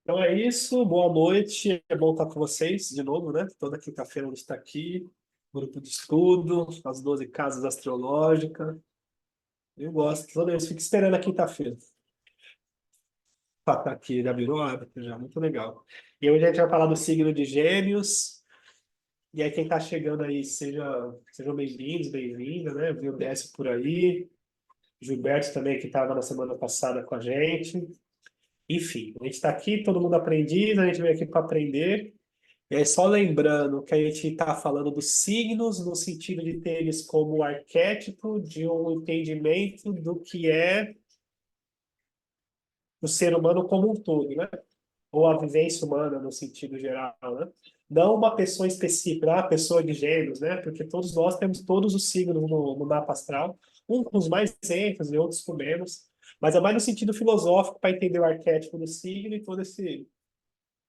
Então é isso, boa noite, é bom estar com vocês de novo, né? Toda quinta-feira a gente está aqui, grupo de estudo, as 12 casas astrológicas. Eu gosto, toda vez fico esperando a quinta-feira para estar aqui, já virou hábito, já, muito legal. E hoje a gente vai falar do signo de Gêmeos, e aí quem está chegando aí, sejam bem-vindos, bem-vinda, né? Viu o Décio por aí, Gilberto também, que estava na semana passada com a gente. Enfim, a gente está aqui, todo mundo aprendiz, a gente veio aqui para aprender. E aí, só lembrando que a gente está falando dos signos no sentido de ter eles como arquétipo de um entendimento do que é o ser humano como um todo, né? Ou a vivência humana no sentido geral, né? Não uma pessoa específica, a pessoa de gêmeos, né? Porque todos nós temos todos os signos no mapa astral, um com os mais ênfase e outros com menos, mas é mais no sentido filosófico para entender o arquétipo do signo e toda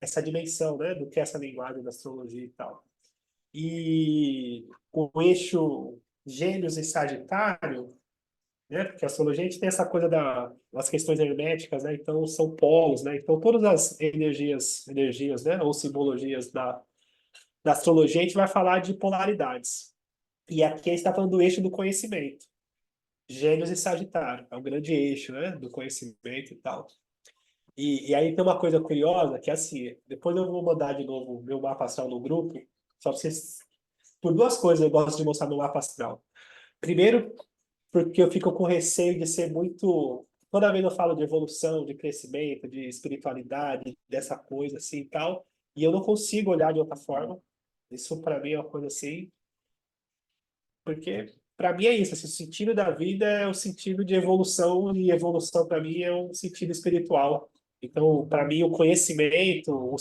essa dimensão, né? Do que é essa linguagem da astrologia e tal. E o eixo Gêmeos e Sagitário, né? Porque a astrologia a gente tem essa coisa das questões herméticas, né? Então são polos, né? Então todas as energias, né? Ou simbologias da astrologia a gente vai falar de polaridades. E aqui a gente está falando do eixo do conhecimento. Gêmeos e Sagitário, é um grande eixo, né? Do conhecimento e tal. E aí tem uma coisa curiosa que é assim, depois eu vou mandar de novo meu mapa astral no grupo, só para vocês. Por duas coisas eu gosto de mostrar meu mapa astral. Primeiro, porque eu fico com receio de ser muito. Toda vez eu falo de evolução, de crescimento, de espiritualidade, dessa coisa assim e tal, e eu não consigo olhar de outra forma. Isso para mim é uma coisa assim, porque para mim é isso. Assim, o sentido da vida é o sentido de evolução, e evolução para mim é um sentido espiritual. Então, para mim, o conhecimento,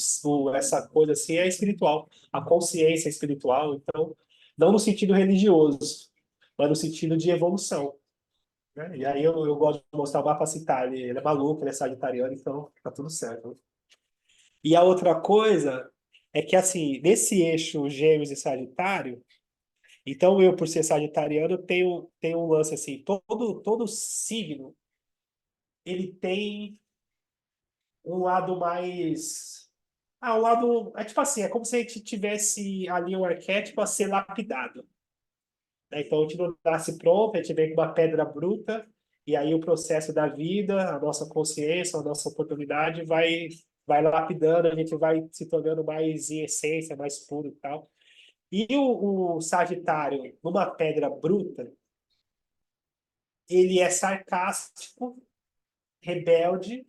essa coisa assim, é espiritual. A consciência é espiritual. Então, não no sentido religioso, mas no sentido de evolução, né? E aí eu gosto de mostrar o mapa citar. Ele é maluco, ele é sagitariano, então tá tudo certo, né? E a outra coisa é que, assim, nesse eixo Gêmeos e Sagitário, então eu, por ser sagitariano, tenho um lance assim: todo signo ele tem um lado mais. Ah, um lado. É tipo assim, é como se a gente tivesse ali um arquétipo a ser lapidado, né? Então a gente não nasce pronto, a gente vem com uma pedra bruta, e aí o processo da vida, a nossa consciência, a nossa oportunidade vai lapidando, a gente vai se tornando mais em essência, mais puro e tal. E o Sagitário, numa pedra bruta, ele é sarcástico, rebelde,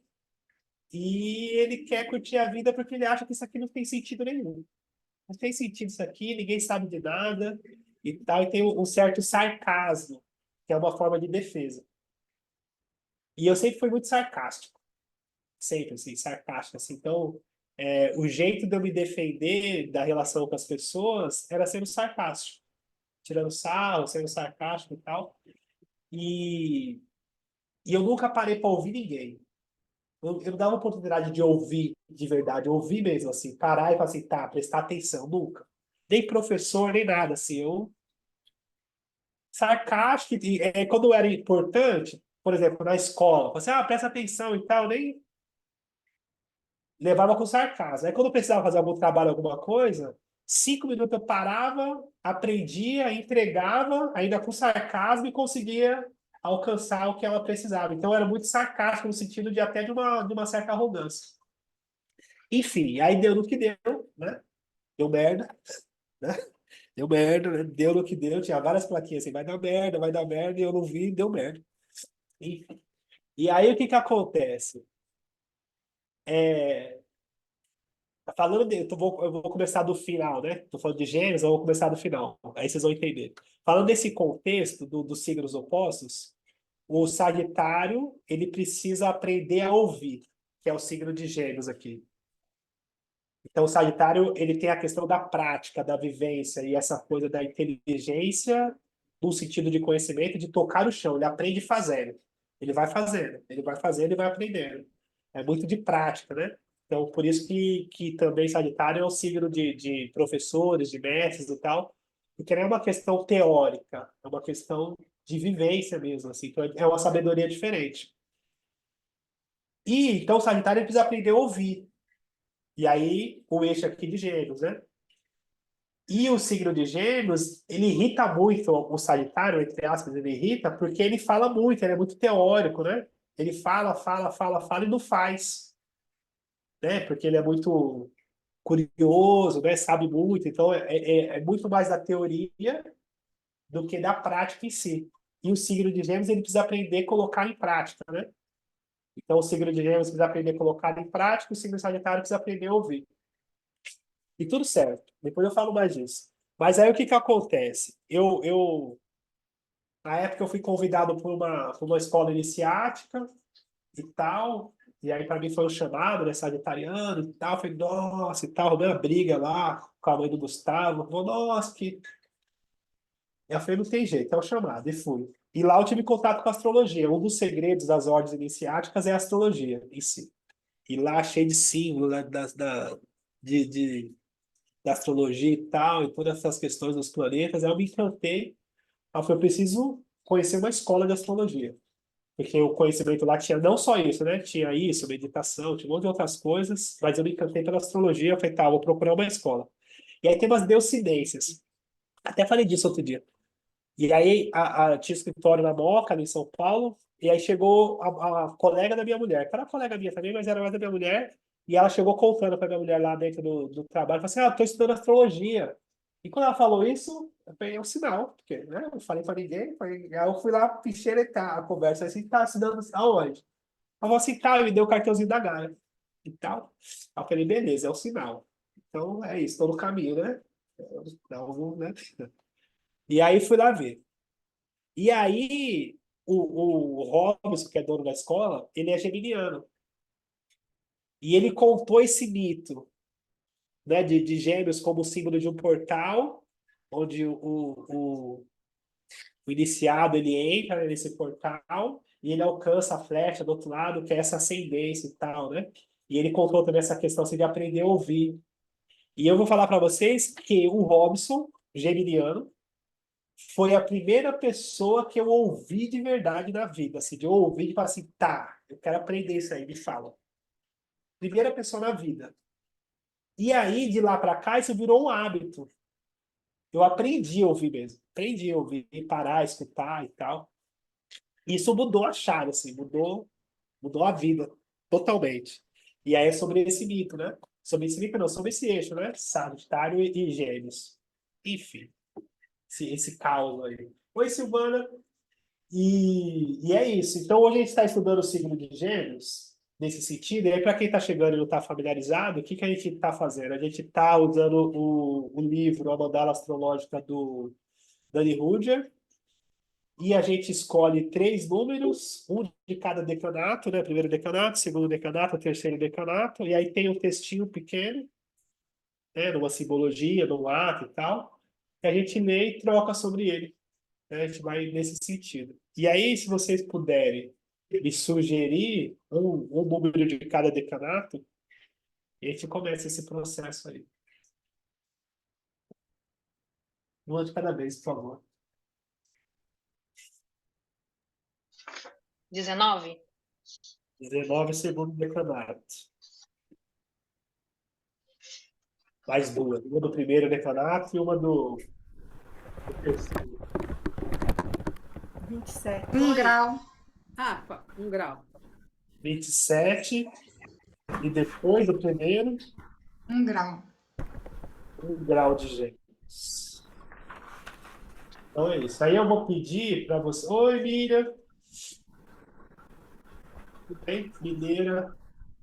e ele quer curtir a vida porque ele acha que isso aqui não tem sentido nenhum. Não tem sentido isso aqui, ninguém sabe de nada e tal, e tem um certo sarcasmo, que é uma forma de defesa. E eu sempre fui muito sarcástico, sempre, assim, sarcástico, assim. Então, o jeito de eu me defender da relação com as pessoas era sendo sarcástico, tirando sarro, sendo sarcástico e tal. E, e eu nunca parei para ouvir ninguém. Eu não dava oportunidade de ouvir de verdade, ouvir mesmo, assim, parar e falar assim, tá, prestar atenção, nunca. Nem professor, nem nada, assim, eu sarcástico, e quando era importante, por exemplo, na escola, você, presta atenção e tal, nem levava com sarcasmo. Aí quando eu precisava fazer algum trabalho, alguma coisa, 5 minutos eu parava, aprendia, entregava, ainda com sarcasmo, e conseguia alcançar o que ela precisava. Então era muito sarcástico no sentido de até de uma certa arrogância. Enfim, aí deu no que deu, né? Deu merda, né? Deu merda, né? Deu no que deu. Tinha várias plaquinhas assim, vai dar merda, e eu não vi, deu merda. Enfim. E aí o que que acontece? É, falando de, eu vou começar do final, né? Tô falando de Gêmeos, eu vou começar do final. Aí vocês vão entender. Falando desse contexto dos signos opostos, o Sagitário, ele precisa aprender a ouvir, que é o signo de Gêmeos aqui. Então, o Sagitário, ele tem a questão da prática, da vivência e essa coisa da inteligência no sentido de conhecimento, de tocar o chão. Ele aprende fazendo. Ele vai fazendo, ele vai fazendo e vai aprendendo. É muito de prática, né? Então, por isso que também Sagitário é um signo de professores, de mestres e tal, porque não é uma questão teórica, é uma questão de vivência mesmo, assim. Então, é uma sabedoria diferente. E, então, o Sagitário ele precisa aprender a ouvir. E aí, o eixo aqui de Gêmeos, né? E o signo de Gêmeos, ele irrita muito o Sagitário, entre aspas, ele irrita, porque ele fala muito, ele é muito teórico, né? Ele fala, fala, fala, fala e não faz, né? Porque ele é muito curioso, né? Sabe muito, então é muito mais da teoria do que da prática em si. E o signo de Gêmeos, ele precisa aprender a colocar em prática, né? Então, o signo de Gêmeos precisa aprender a colocar em prática, o signo de Sagitário precisa aprender a ouvir. E tudo certo. Depois eu falo mais disso. Mas aí o que que acontece? Na época, eu fui convidado por uma escola iniciática e tal. E aí, para mim, foi um chamado, né? Sagitariano e tal. Eu falei, nossa, e tal. Arrumei uma briga lá com a mãe do Gustavo. Falei, nossa, que. Eu falei, não tem jeito, é o chamado. E fui. E lá eu tive contato com a astrologia. Um dos segredos das ordens iniciáticas é a astrologia em si. E lá, cheio de símbolos, né, de, da astrologia e tal, e todas essas questões dos planetas, aí eu me encantei. Aí eu falei, eu preciso conhecer uma escola de astrologia. Porque o conhecimento lá tinha não só isso, né? Tinha isso, meditação, tinha um monte de outras coisas, mas eu me encantei pela astrologia. Eu falei, tá, vou procurar uma escola. E aí tem umas deucidências. Até falei disso outro dia. E aí tinha escritório na Moca, ali em São Paulo, e aí chegou a colega da minha mulher, que era colega minha também, mas era mais da minha mulher, e ela chegou contando para minha mulher lá dentro do trabalho, falou assim, ah, eu tô estudando astrologia. E quando ela falou isso, eu peguei um sinal, porque, né, eu não falei para ninguém, aí eu fui lá picheretar a conversa, assim, tá estudando aonde? Ela falou assim, tá, me deu o cartãozinho da Gaia, e tal. Aí eu falei, beleza, é o sinal. Então, é isso, estou no caminho, né? Então, né? E aí fui lá ver. E aí, o Robson, que é dono da escola, ele é geminiano. E ele contou esse mito, né, de Gêmeos como símbolo de um portal, onde o iniciado ele entra nesse portal e ele alcança a flecha do outro lado, que é essa ascendência e tal, né? E ele contou também essa questão assim, de aprender a ouvir. E eu vou falar para vocês que o Robson, geminiano, foi a primeira pessoa que eu ouvi de verdade na vida, assim, de eu ouvir e falar assim, tá, eu quero aprender isso aí, me fala. Primeira pessoa na vida. E aí, de lá para cá, isso virou um hábito. Eu aprendi a ouvir mesmo. Aprendi a ouvir, parar, escutar e tal. E isso mudou a chave, assim, mudou a vida totalmente. E aí é sobre esse mito, né? Sobre esse mito, não, sobre esse eixo, né? Sagitário e Gêmeos. Enfim, esse caos aí. Oi, Silvana. E é isso. Então, hoje a gente está estudando o signo de Gêmeos, nesse sentido. E aí, para quem está chegando e não está familiarizado, o que que a gente está fazendo? A gente está usando o livro A Mandala Astrológica do Danny Rudger, e a gente escolhe três números, um de cada decanato, né? Primeiro decanato, segundo decanato, terceiro decanato, e aí tem um textinho pequeno, né? Numa simbologia, num ato e tal, que a gente lê e troca sobre ele, né? A gente vai nesse sentido. E aí, se vocês puderem me sugerir um número de cada decanato, a gente começa esse processo aí. Uma de cada vez, por favor. 19? 19, segundo decanato. Mais duas. Uma do primeiro decanato e uma do terceiro. 27. 1 grau. Ah, 1 grau. 27. E depois do primeiro, 1 grau. 1 grau de Gêmeos. Então é isso. Aí eu vou pedir para você. Oi, Miriam. Tudo bem? Mineira.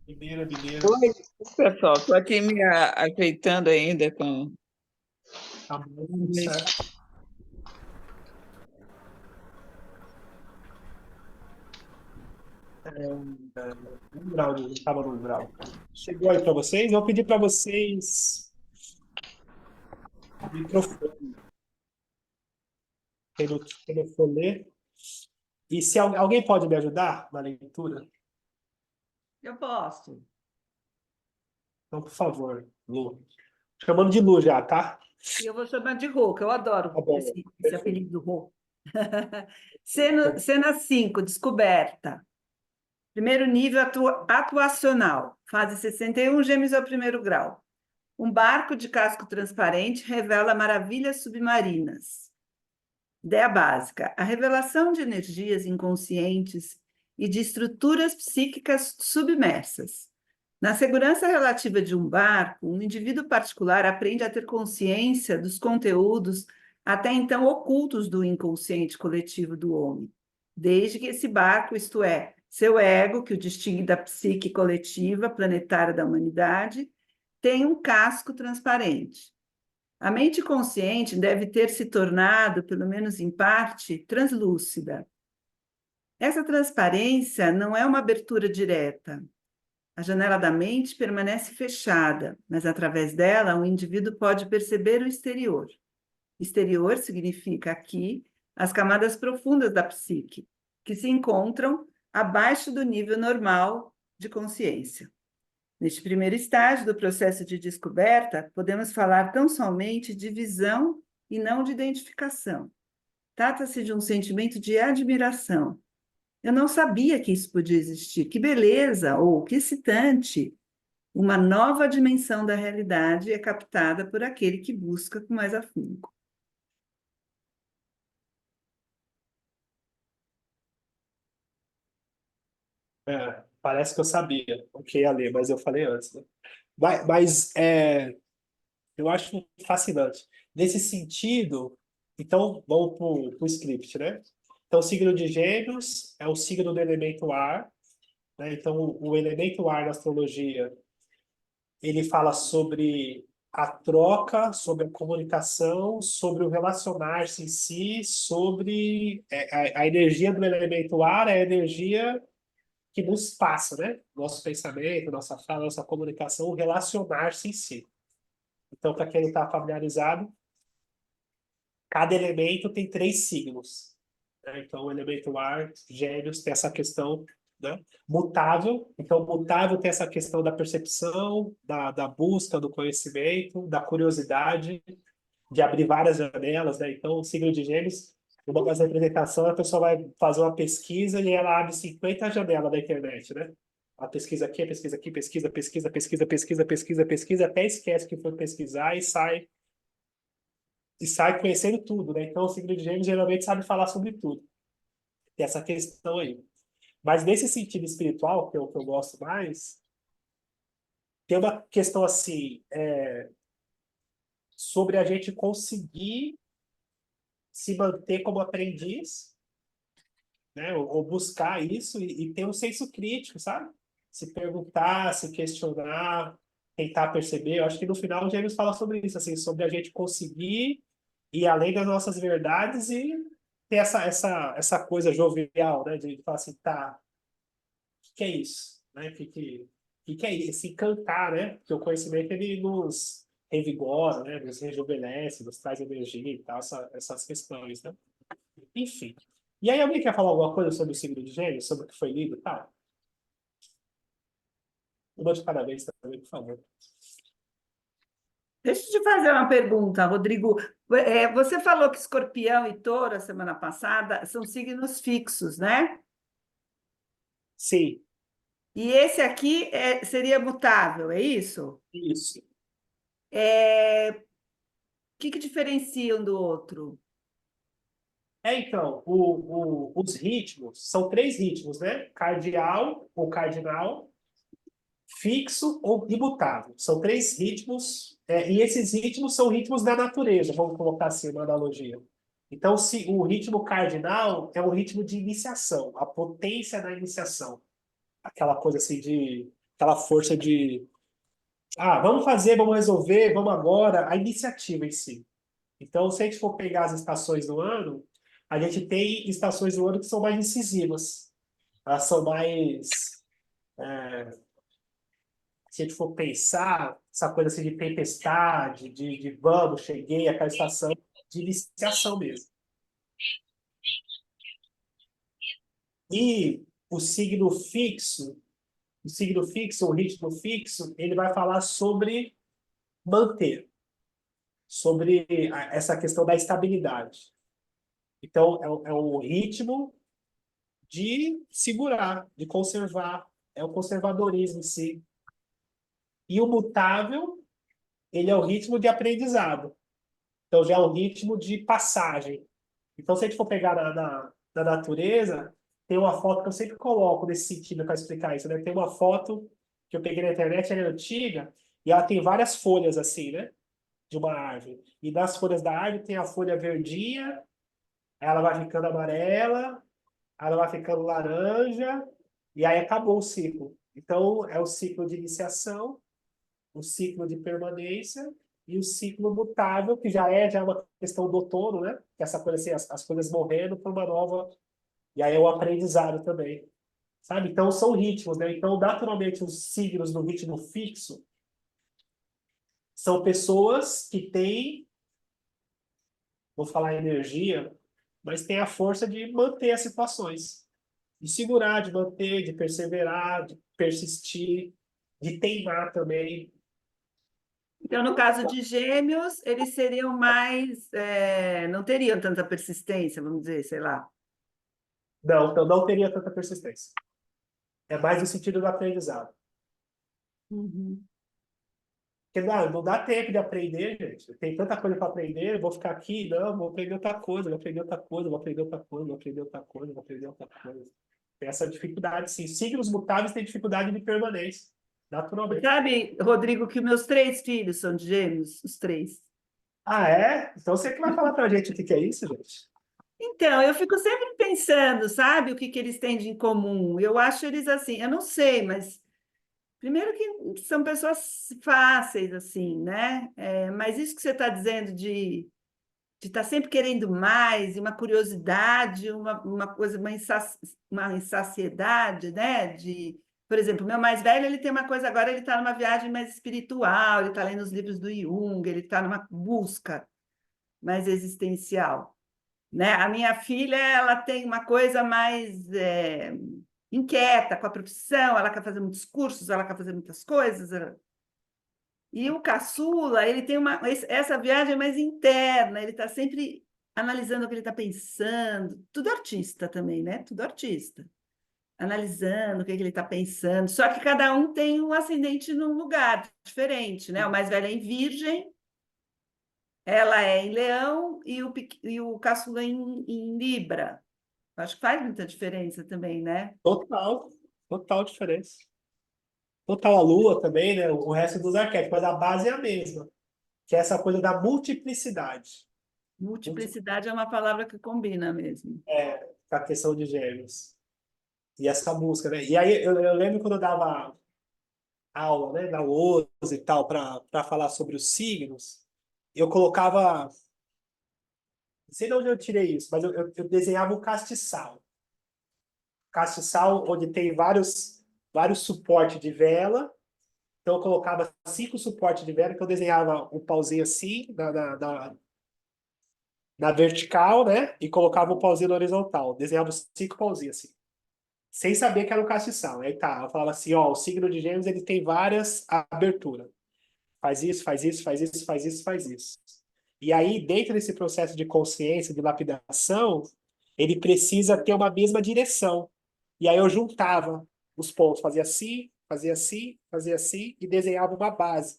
Mineira. Oi, pessoal, estou aqui me ajeitando ainda com. Tá bom, certo. É, 1 grau, estava no 1 grau. Chegou aí para vocês. Eu vou pedir para vocês o microfone. Pelo telefone. E se alguém pode me ajudar na leitura? Eu posso. Então, por favor, Lu. Chamando de Lu já, tá? E eu vou chamar de Rô, que eu adoro Tá bom. esse apelido Rô. Cena 5, descoberta. Primeiro nível atuacional, fase 61, Gêmeos ao primeiro grau. Um barco de casco transparente revela maravilhas submarinas. Ideia básica: a revelação de energias inconscientes e de estruturas psíquicas submersas. Na segurança relativa de um barco, um indivíduo particular aprende a ter consciência dos conteúdos até então ocultos do inconsciente coletivo do homem, desde que esse barco, isto é, seu ego, que o distingue da psique coletiva planetária da humanidade, tem um casco transparente. A mente consciente deve ter se tornado, pelo menos em parte, translúcida. Essa transparência não é uma abertura direta. A janela da mente permanece fechada, mas através dela o indivíduo pode perceber o exterior. Exterior significa aqui as camadas profundas da psique, que se encontram abaixo do nível normal de consciência. Neste primeiro estágio do processo de descoberta, podemos falar tão somente de visão e não de identificação. Trata-se de um sentimento de admiração. Eu não sabia que isso podia existir. Que beleza! Ou que excitante! Uma nova dimensão da realidade é captada por aquele que busca com mais afinco. Parece que eu sabia o que ia ler, mas eu falei antes, né? Eu acho fascinante. Nesse sentido, então, vamos para o script, né? Então, o signo de Gêmeos é o signo do elemento ar, né? Então, o elemento ar na astrologia, ele fala sobre a troca, sobre a comunicação, sobre o relacionar-se em si, sobre a energia do elemento ar, é a energia que nos passa, né? Nosso pensamento, nossa fala, nossa comunicação, o relacionar-se em si. Então, para quem não está familiarizado, cada elemento tem 3 signos, né? Então, o elemento ar, Gêmeos, tem essa questão, né? Mutável. Então, mutável tem essa questão da percepção, da busca do conhecimento, da curiosidade, de abrir várias janelas, né? Então, o signo de Gêmeos, numa das representações, a pessoa vai fazer uma pesquisa e ela abre 50 janelas da internet, né? A pesquisa aqui, pesquisa aqui, pesquisa, pesquisa, pesquisa, pesquisa, pesquisa, pesquisa, até esquece que foi pesquisar e sai conhecendo tudo, né? Então, o signo de Gêmeos geralmente sabe falar sobre tudo. Tem essa questão aí. Mas nesse sentido espiritual, que é o que eu gosto mais, tem uma questão assim, sobre a gente conseguir se manter como aprendiz, né? Ou buscar isso e ter um senso crítico, sabe? Se perguntar, se questionar, tentar perceber. Eu acho que no final o Gêmeos fala sobre isso, assim, sobre a gente conseguir ir além das nossas verdades e ter essa coisa jovial, né? De falar assim, tá, o que é isso? Né? Que é isso? Esse encantar, né? Porque o conhecimento, ele nos revigora, né? Nos rejuvenesce, nos traz energia e tal, essas questões, né? Enfim. E aí, alguém quer falar alguma coisa sobre o signo de Gêmeos, sobre o que foi lido e tal? Uma de cada vez também, por favor. Deixa eu te fazer uma pergunta, Rodrigo. Você falou que Escorpião e Touro, a semana passada, são signos fixos, né? Sim, E esse aqui seria mutável, é isso? isso. O que diferencia um do outro? Então, os ritmos, são 3 ritmos, né? Cardial ou cardinal, fixo ou imutável. São 3 ritmos, e esses ritmos são ritmos da natureza, vamos colocar assim, uma analogia. Então, se o ritmo cardinal é um ritmo de iniciação, a potência da iniciação. Aquela coisa assim aquela força de, vamos fazer, vamos resolver, vamos agora, a iniciativa em si. Então, se a gente for pegar as estações do ano, a gente tem estações do ano que são mais incisivas. Elas são mais, se a gente for pensar, essa coisa assim de tempestade, de vamos, cheguei, aquela estação de iniciação mesmo. E o signo fixo, o ritmo fixo, ele vai falar sobre manter, sobre essa questão da estabilidade. Então, é um ritmo de segurar, de conservar. É o conservadorismo em si. E o mutável, ele é o ritmo de aprendizado. Então, já é um ritmo de passagem. Então, se a gente for pegar na natureza, tem uma foto que eu sempre coloco nesse sentido para explicar isso, né? Tem uma foto que eu peguei na internet, ela é antiga, e ela tem várias folhas assim, né? De uma árvore. E das folhas da árvore tem a folha verdinha, ela vai ficando amarela, ela vai ficando laranja, e aí acabou o ciclo. Então, é o ciclo de iniciação, o ciclo de permanência e o ciclo mutável, que já é uma questão do outono, né? Que essa coisa assim, as coisas morrendo por uma nova. E aí é o aprendizado também. Sabe? Então, são ritmos, né? Então, naturalmente, os signos no ritmo fixo são pessoas que têm, vou falar energia, mas têm a força de manter as situações. De segurar, de manter, de perseverar, de persistir, de teimar também. Então, no caso de gêmeos, eles seriam mais, não teriam tanta persistência, vamos dizer, sei lá. Não, então não teria tanta persistência. É mais no sentido do aprendizado. Uhum. Porque não dá tempo de aprender, gente. Tem tanta coisa para aprender, eu vou ficar aqui, não, vou aprender outra coisa, vou aprender outra coisa, vou aprender outra coisa, vou aprender outra coisa, vou aprender outra coisa. Tem essa dificuldade, sim. Signos mutáveis têm dificuldade de permanência, naturalmente. Sabe, Rodrigo, que meus 3 filhos são de gêmeos, os 3. Ah, é? Então você que vai falar pra gente o que é isso, gente? Então, eu fico sempre pensando, sabe, o que que eles têm de em comum. Eu acho eles assim, eu não sei, mas primeiro que são pessoas fáceis, assim, né? Mas isso que você está dizendo de estar sempre querendo mais, e uma curiosidade, uma coisa, uma insaciedade, né? Por exemplo, meu mais velho, ele tem uma coisa agora, ele está numa viagem mais espiritual, ele está lendo os livros do Jung, ele está numa busca mais existencial, né? A minha filha, ela tem uma coisa mais inquieta com a profissão, ela quer fazer muitos cursos, ela quer fazer muitas coisas. E o caçula, ele tem essa viagem mais interna, ele está sempre analisando o que ele está pensando. Tudo artista também, né? Tudo artista. Analisando o que ele está pensando. Só que cada um tem um ascendente num lugar diferente, né? O mais velho é em Virgem, ela é em Leão e o caçula em Libra. Acho que faz muita diferença também, né? Total, total diferença. Total a Lua também, né? O resto dos arquétipos, mas a base é a mesma, que é essa coisa da multiplicidade. Multiplicidade é uma palavra que combina mesmo. Com a questão de gêmeos. E essa música, né? E aí eu lembro quando eu dava aula, né, na UOS e tal, para falar sobre os signos, eu colocava, não sei de onde eu tirei isso, mas eu desenhava um castiçal. Castiçal onde tem vários suportes de vela. Então eu colocava 5 suportes de vela, que eu desenhava um pauzinho assim na vertical, né? E colocava um pauzinho na horizontal. Desenhava 5 pauzinhos assim. Sem saber que era um castiçal. Aí tá, eu falava assim, ó, o signo de Gêmeos ele tem várias aberturas. Faz isso, faz isso, faz isso, faz isso, faz isso. E aí, dentro desse processo de consciência, de lapidação, ele precisa ter uma mesma direção. E aí eu juntava os pontos, fazia assim, fazia assim, fazia assim, e desenhava uma base.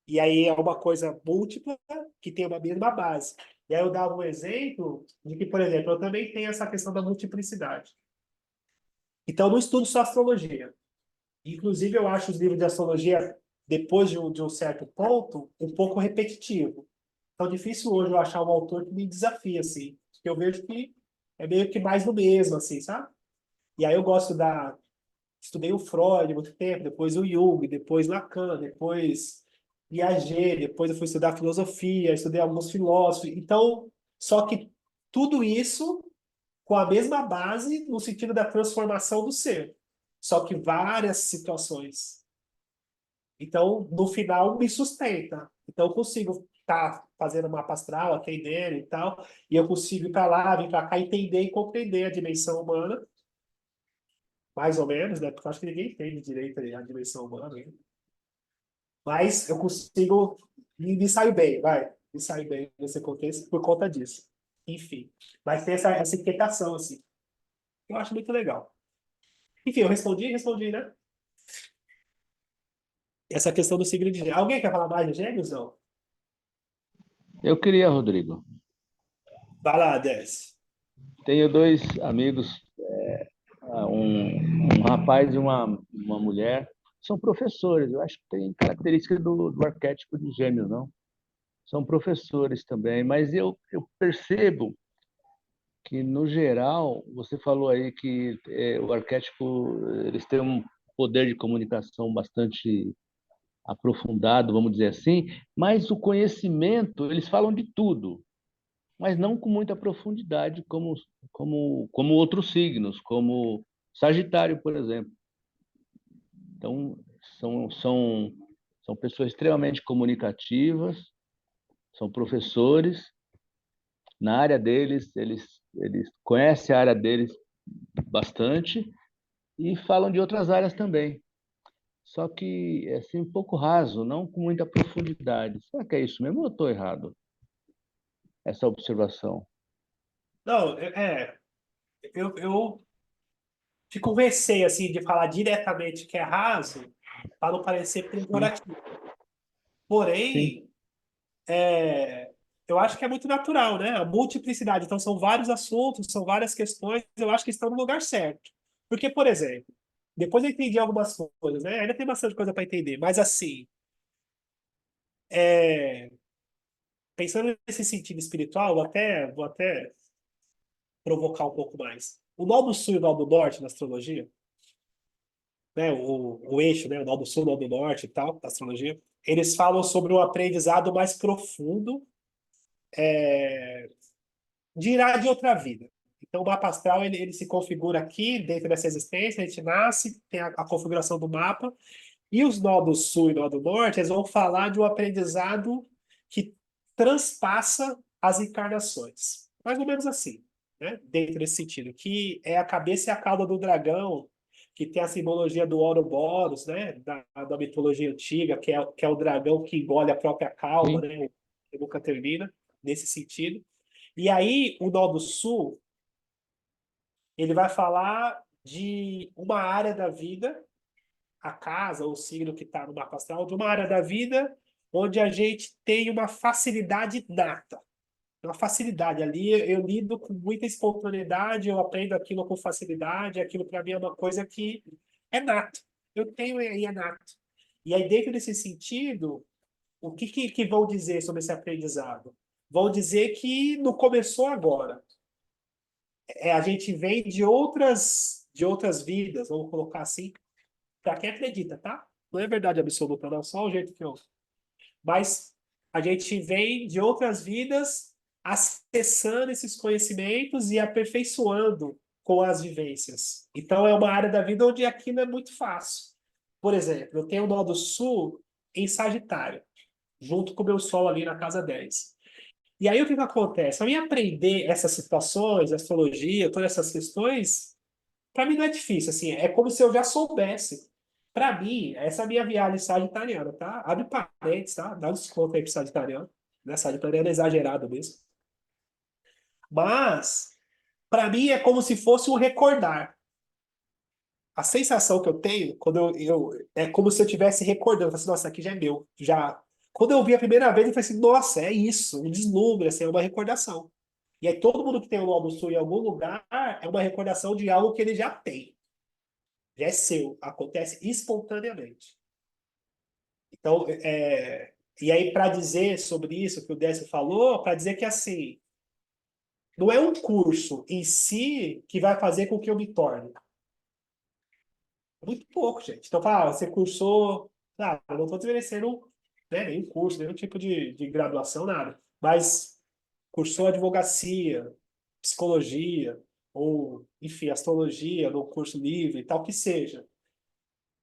E aí é uma coisa múltipla que tem uma mesma base. E aí eu dava um exemplo de que, por exemplo, eu também tenho essa questão da multiplicidade. Então, eu não estudo só astrologia. Inclusive, eu acho os livros de astrologia, depois de um certo ponto, um pouco repetitivo. Então, é difícil hoje eu achar um autor que me desafia, assim. Porque eu vejo que é meio que mais do mesmo, assim, sabe? E aí eu gosto da... Estudei o Freud há muito tempo, depois o Jung, depois Lacan, depois Piaget, depois eu fui estudar filosofia, estudei alguns filósofos. Então, só que tudo isso com a mesma base no sentido da transformação do ser. Só que várias situações. Então, no final, me sustenta. Então, eu consigo estar fazendo mapa astral, atendendo e tal, e eu consigo ir para lá, vir para cá, entender e compreender a dimensão humana, mais ou menos, né? Porque eu acho que ninguém entende direito a dimensão humana, né? Mas eu consigo, me saio bem, vai. Me saio bem nesse contexto por conta disso. Enfim. Mas tem essa inquietação, assim. Eu acho muito legal. Enfim, eu respondi, né? Essa questão do signo de Gêmeos. Alguém quer falar mais de Gêmeos, não? Eu queria, Rodrigo. Vai lá, Décio. Tenho dois amigos, um rapaz e uma mulher, são professores. Eu acho que tem característica do arquétipo de Gêmeos, não? São professores também, mas eu percebo que, no geral, você falou aí que o arquétipo, eles têm um poder de comunicação bastante aprofundado, vamos dizer assim, mas o conhecimento, eles falam de tudo, mas não com muita profundidade, como outros signos, como Sagitário, por exemplo. Então, são, são, são pessoas extremamente comunicativas, são professores, na área deles, eles conhecem a área deles bastante e falam de outras áreas também. Só que é assim, um pouco raso, não com muita profundidade. Será que é isso mesmo ou eu estou errado? Essa observação. Não, eu fico com receio, assim, de falar diretamente que é raso, para não parecer Sim, pejorativo. sim, Porém, eu acho que é muito natural, né? A multiplicidade. Então, são vários assuntos, são várias questões, eu acho que estão no lugar certo. Porque, por exemplo, depois eu entendi algumas coisas, né? Ainda tem bastante coisa para entender, mas assim, é, pensando nesse sentido espiritual, vou até provocar um pouco mais. O nó do sul e o nó do norte na astrologia, né? O eixo, né? O nó do sul, o nó do norte e tal, da astrologia, eles falam sobre um aprendizado mais profundo de irá de outra vida. Então, o mapa astral ele se configura aqui, dentro dessa existência, a gente nasce, tem a configuração do mapa, e os nó do sul e nó do norte, eles vão falar de um aprendizado que transpassa as encarnações. Mais ou menos assim, né? Dentro desse sentido, que é a cabeça e a cauda do dragão, que tem a simbologia do Ouroboros, né? Da mitologia antiga, que é o dragão que engole a própria cauda, sim. né? Que nunca termina, nesse sentido. E aí, o nó do sul, ele vai falar de uma área da vida, a casa ou o signo que está no mapa astral, de uma área da vida onde a gente tem uma facilidade nata. Uma facilidade. Ali eu lido com muita espontaneidade, eu aprendo aquilo com facilidade, aquilo para mim é uma coisa que é nato. Eu tenho e é nato. E aí, dentro desse sentido, o que vão dizer sobre esse aprendizado? Vão dizer que não começou agora. A gente vem de outras vidas, vamos colocar assim, para quem acredita, tá? Não é verdade absoluta, não, só o jeito que eu. Mas a gente vem de outras vidas acessando esses conhecimentos e aperfeiçoando com as vivências. Então é uma área da vida onde aquilo é muito fácil. Por exemplo, eu tenho o nó do sul em Sagitário, junto com o meu sol ali na casa 10. E aí o que acontece? Para mim aprender essas situações, astrologia, todas essas questões, para mim não é difícil, assim, é como se eu já soubesse. Para mim, essa é a minha viagem sagitariana, tá? Abre parênteses, tá? Dá um desconto aí pro sagitariano, né? Sagitariano é exagerado mesmo. Mas, para mim, é como se fosse um recordar. A sensação que eu tenho, quando é como se eu estivesse recordando. Eu falei assim, nossa, aqui já é meu. Já. Quando eu vi a primeira vez, eu falei assim, nossa, é isso, um deslumbre, assim, é uma recordação. E aí todo mundo que tem o Lobo Sul em algum lugar é uma recordação de algo que ele já tem. Já é seu, acontece espontaneamente. Então, e aí para dizer sobre isso que o Décio falou, para dizer que assim, não é um curso em si que vai fazer com que eu me torne. Muito pouco, gente. Então, fala, você cursou. Eu não estou desmerecendo, né, nenhum curso, nenhum tipo de graduação, nada. Mas cursou advocacia, psicologia, ou, enfim, astrologia, no curso livre, tal que seja.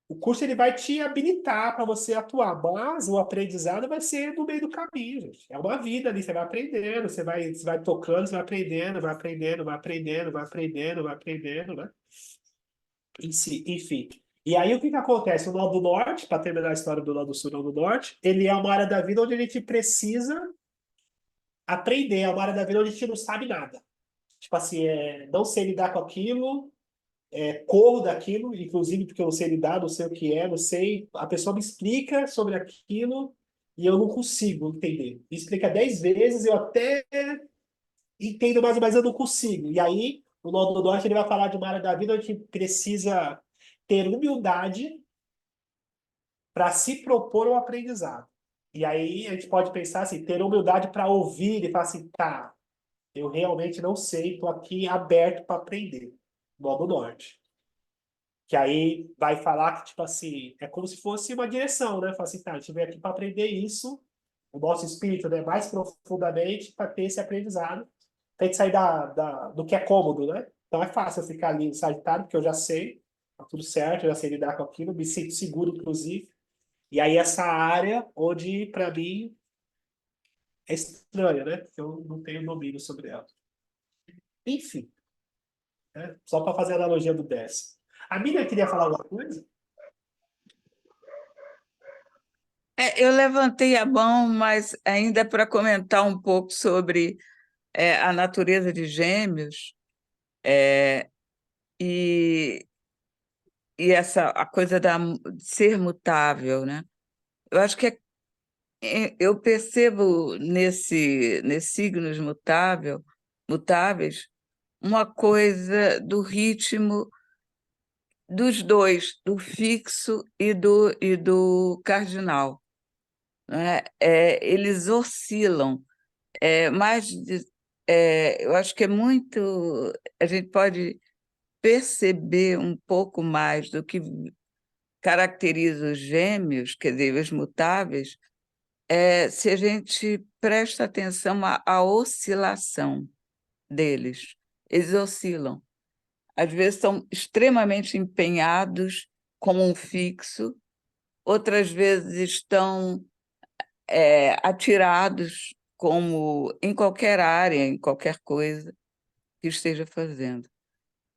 O curso ele vai te habilitar para você atuar, mas o aprendizado vai ser no meio do caminho, gente. É uma vida ali, você vai aprendendo, você vai tocando, você vai aprendendo, vai aprendendo, vai aprendendo, vai aprendendo, vai aprendendo, né? Enfim. E aí o que acontece? O nó do norte, para terminar a história do nó do sul e nó do norte, ele é uma área da vida onde a gente precisa aprender, é uma área da vida onde a gente não sabe nada. Tipo assim, não sei lidar com aquilo, corro daquilo, inclusive porque eu não sei lidar, não sei o que é, não sei. A pessoa me explica sobre aquilo e eu não consigo entender. Me explica 10 vezes, eu até entendo mais, mas eu não consigo. E aí, o Nó do Norte ele vai falar de uma área da vida onde a gente precisa ter humildade para se propor um aprendizado. E aí a gente pode pensar assim, ter humildade para ouvir e falar assim, tá, eu realmente não sei, estou aqui aberto para aprender. Nó do Norte. Que aí vai falar que, tipo assim, é como se fosse uma direção, né? Fala assim, tá, a gente veio aqui para aprender isso, o nosso espírito, né, mais profundamente, para ter esse aprendizado, tem que sair do que é cômodo, né? Então é fácil eu ficar ali no Sagitário, porque eu já sei, tá tudo certo, eu já sei lidar com aquilo, me sinto seguro, inclusive. E aí essa área onde, para mim, é estranha, né? Porque eu não tenho domínio sobre ela. Enfim, né? Só para fazer a analogia do décimo. A Miriam queria falar alguma coisa? Eu levantei a mão, mas ainda para comentar um pouco sobre a natureza de Gêmeos e, e essa a coisa de ser mutável, né? Eu acho que eu percebo nesses signos mutáveis uma coisa do ritmo dos dois, do fixo e do cardinal, né? Eles oscilam, eu acho que é muito. A gente pode perceber um pouco mais do que caracteriza os gêmeos, quer dizer, os mutáveis, se a gente presta atenção à oscilação deles. Eles oscilam. Às vezes estão extremamente empenhados como um fixo, outras vezes estão atirados como em qualquer área, em qualquer coisa que esteja fazendo.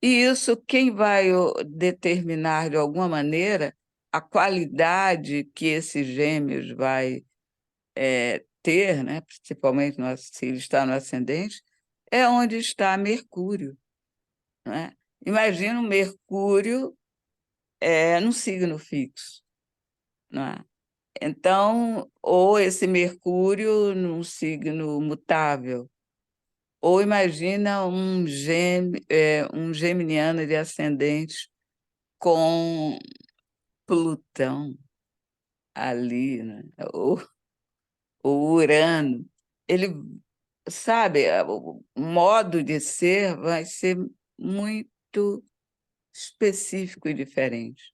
E isso, quem vai determinar de alguma maneira a qualidade que esses gêmeos vai ter, né, principalmente se ele está no ascendente, é onde está Mercúrio. Né? Imagina o Mercúrio no signo fixo. Né? Então, ou esse Mercúrio num signo mutável, ou imagina um geminiano de ascendente com Plutão ali, né? O Urano. Ele, sabe, o modo de ser vai ser muito específico e diferente.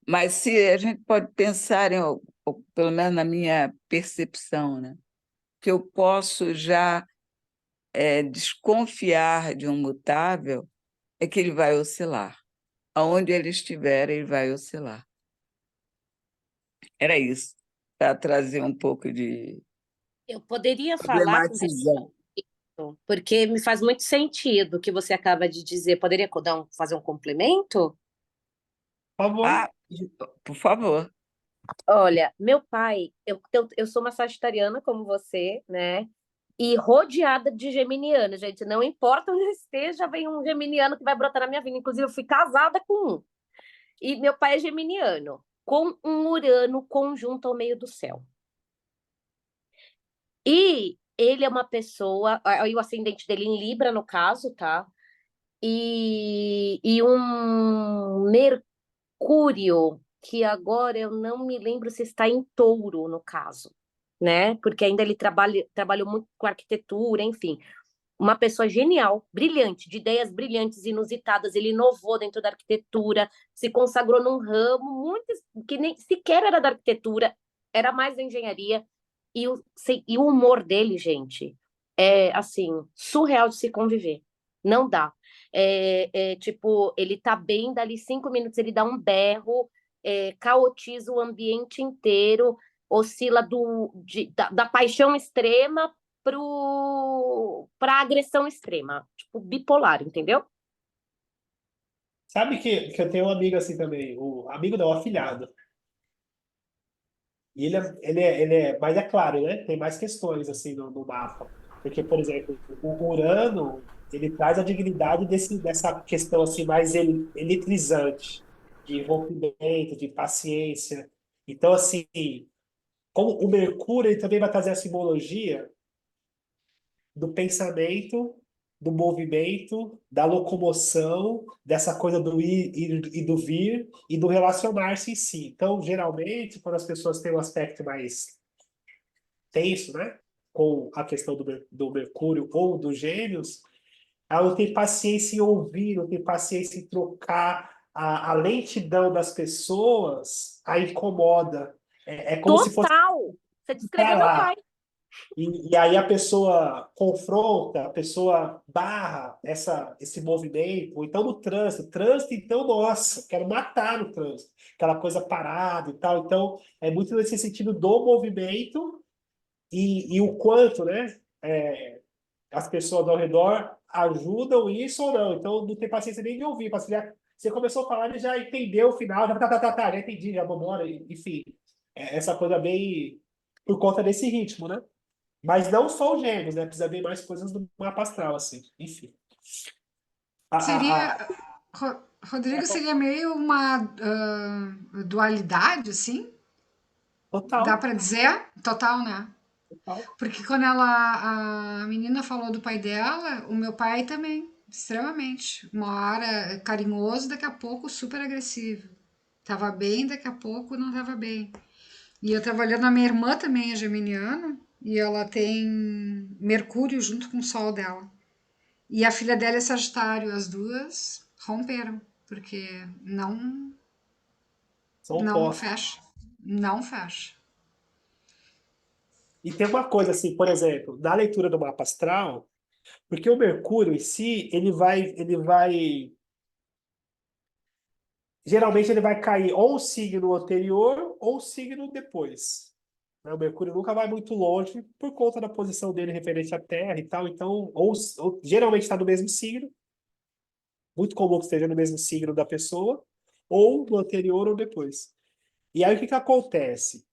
Mas se a gente pode pensar ou pelo menos na minha percepção, né, que eu posso já desconfiar de um mutável, é que ele vai oscilar. Aonde ele estiver, ele vai oscilar. Era isso, para trazer um pouco de Eu poderia falar com problematizar. isso, porque me faz muito sentido o que você acaba de dizer. Poderia fazer um complemento? Por favor. Ah, por favor. Olha, meu pai, eu sou uma sagitariana como você, né? E rodeada de geminianos, gente. Não importa onde eu esteja, vem um geminiano que vai brotar na minha vida. Inclusive, eu fui casada com um. E meu pai é geminiano, com um Urano conjunto ao meio do céu. E ele é uma pessoa, aí o ascendente dele em Libra, no caso, tá? E um Mercúrio, que agora eu não me lembro se está em Touro, no caso, né? Porque ainda ele trabalhou muito com arquitetura, enfim. Uma pessoa genial, brilhante, de ideias brilhantes, inusitadas. Ele inovou dentro da arquitetura, se consagrou num ramo muito que nem sequer era da arquitetura, era mais da engenharia. E o humor dele, gente, é assim, surreal de se conviver. Não dá. Tipo, ele tá bem, dali 5 minutos ele dá um berro, caotiza o ambiente inteiro, oscila da paixão extrema para agressão extrema, tipo, bipolar, entendeu? Sabe que eu tenho um amigo assim também, o amigo não, o afilhado. E mas é claro, né? Tem mais questões assim no mapa. Porque, por exemplo, o Urano ele traz a dignidade dessa questão assim mais eletrizante, de rompimento, de paciência. Então, assim, como o Mercúrio ele também vai trazer a simbologia do pensamento, do movimento, da locomoção, dessa coisa do ir e do vir e do relacionar-se em si. Então, geralmente, quando as pessoas têm um aspecto mais tenso, né, com a questão do Mercúrio ou dos Gêmeos, ela não tem paciência em ouvir, não tem paciência em trocar. A lentidão das pessoas a incomoda. É como se fosse Total! Você pra descreveu meu lá. pai. E aí a pessoa confronta, a pessoa barra esse movimento, ou então no trânsito, então, nossa, quero matar no trânsito, aquela coisa parada e tal. Então, é muito nesse sentido do movimento e o quanto, né, as pessoas ao redor ajudam isso ou não. Então, não tem paciência nem de ouvir, você começou a falar, ele já entendeu o final, já entendi, já vamos embora, enfim. Essa coisa bem por conta desse ritmo, né? Mas não só os gêmeos, né? Precisa ver mais coisas do mapa astral, assim. Enfim. A, a, a... Seria, Rodrigo, seria meio uma dualidade, assim? Dá Total. para dizer? Total, né? Total. Porque quando a menina falou do pai dela, o meu pai também, extremamente. Uma hora carinhoso, daqui a pouco super agressivo. Tava bem, daqui a pouco não tava bem. E eu tava olhando, a minha irmã também é geminiana, e ela tem Mercúrio junto com o Sol dela. E a filha dela é Sagitário, as duas romperam, porque São não opostos. fecha. Não fecha. E tem uma coisa, assim, por exemplo, na leitura do mapa astral, porque o Mercúrio em si, geralmente ele vai cair ou o signo anterior ou o signo depois. Né? O Mercúrio nunca vai muito longe por conta da posição dele referente à Terra e tal. Então, ou geralmente está no mesmo signo, muito comum que esteja no mesmo signo da pessoa, ou no anterior ou depois. E aí o que que acontece?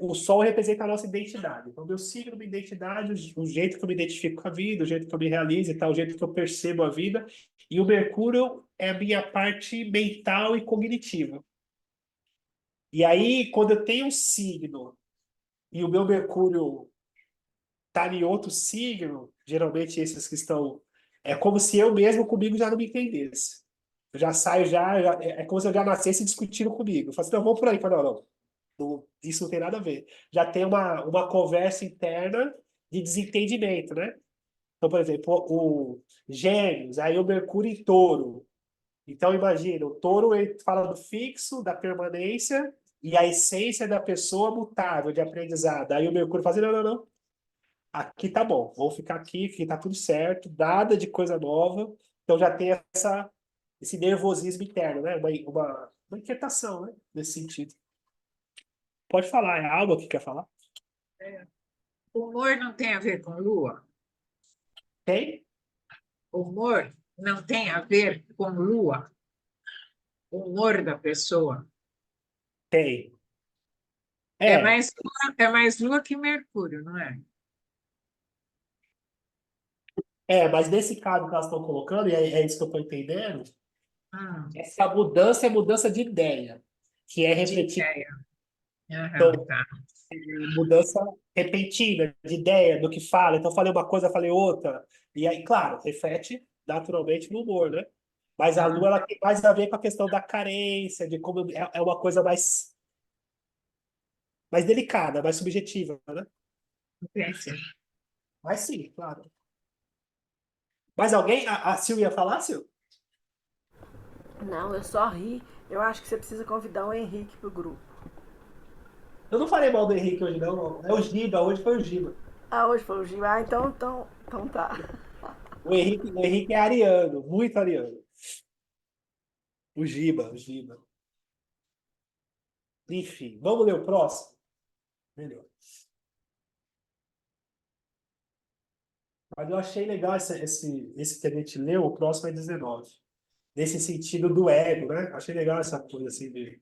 O Sol representa a nossa identidade. Então, meu signo, minha identidade, o jeito que eu me identifico com a vida, o jeito que eu me realizo e tal, o jeito que eu percebo a vida. E o Mercúrio é a minha parte mental e cognitiva. E aí, quando eu tenho um signo e o meu Mercúrio está em outro signo, geralmente esses que estão. É como se eu mesmo comigo já não me entendesse. Eu já saio, é como se eu já nascesse discutindo comigo. Eu falo assim, não, vamos por aí. Eu falo, não, não. Isso não tem nada a ver. Já tem uma conversa interna de desentendimento, né? Então, por exemplo, o Gêmeos, aí o Mercúrio em Touro. Então, imagina, o Touro ele fala do fixo, da permanência e a essência da pessoa mutável, de aprendizado. Aí o Mercúrio fala assim, não, não, não. Aqui tá bom, vou ficar aqui tá tudo certo, nada de coisa nova. Então já tem esse nervosismo interno, né? Uma inquietação, né? Nesse sentido. Pode falar, é algo que quer falar? Humor não tem a ver com lua? Tem? Humor não tem a ver com lua? O humor da pessoa? Tem. É É, mais, é mais lua que Mercúrio, não é? mas nesse caso que elas estão colocando, e é isso que eu estou entendendo, Ah, essa mudança é mudança de ideia, que é de refletir. ideia. Aham, Então, tá. mudança repentina de ideia, do que fala. Então, falei uma coisa, falei outra. E aí, claro, reflete naturalmente no humor, né? Mas a Ah, lua ela tem mais a ver com a questão da carência, de como é uma coisa mais delicada, mais subjetiva, né? entendi. Mas sim, claro. Mais alguém? A Sil ia falar, Sil? Não, eu só ri. Eu acho que você precisa convidar o Henrique pro grupo. Eu não falei mal do Henrique hoje, não. É o Giba, hoje foi o Giba. Ah, hoje foi o Gil. Ah, então tá. O Henrique é ariano, muito ariano. O Giba. Enfim, vamos ler o próximo? Melhor. Mas eu achei legal esse que a gente leu, o próximo é 19. Nesse sentido do ego, né? Achei legal essa coisa assim de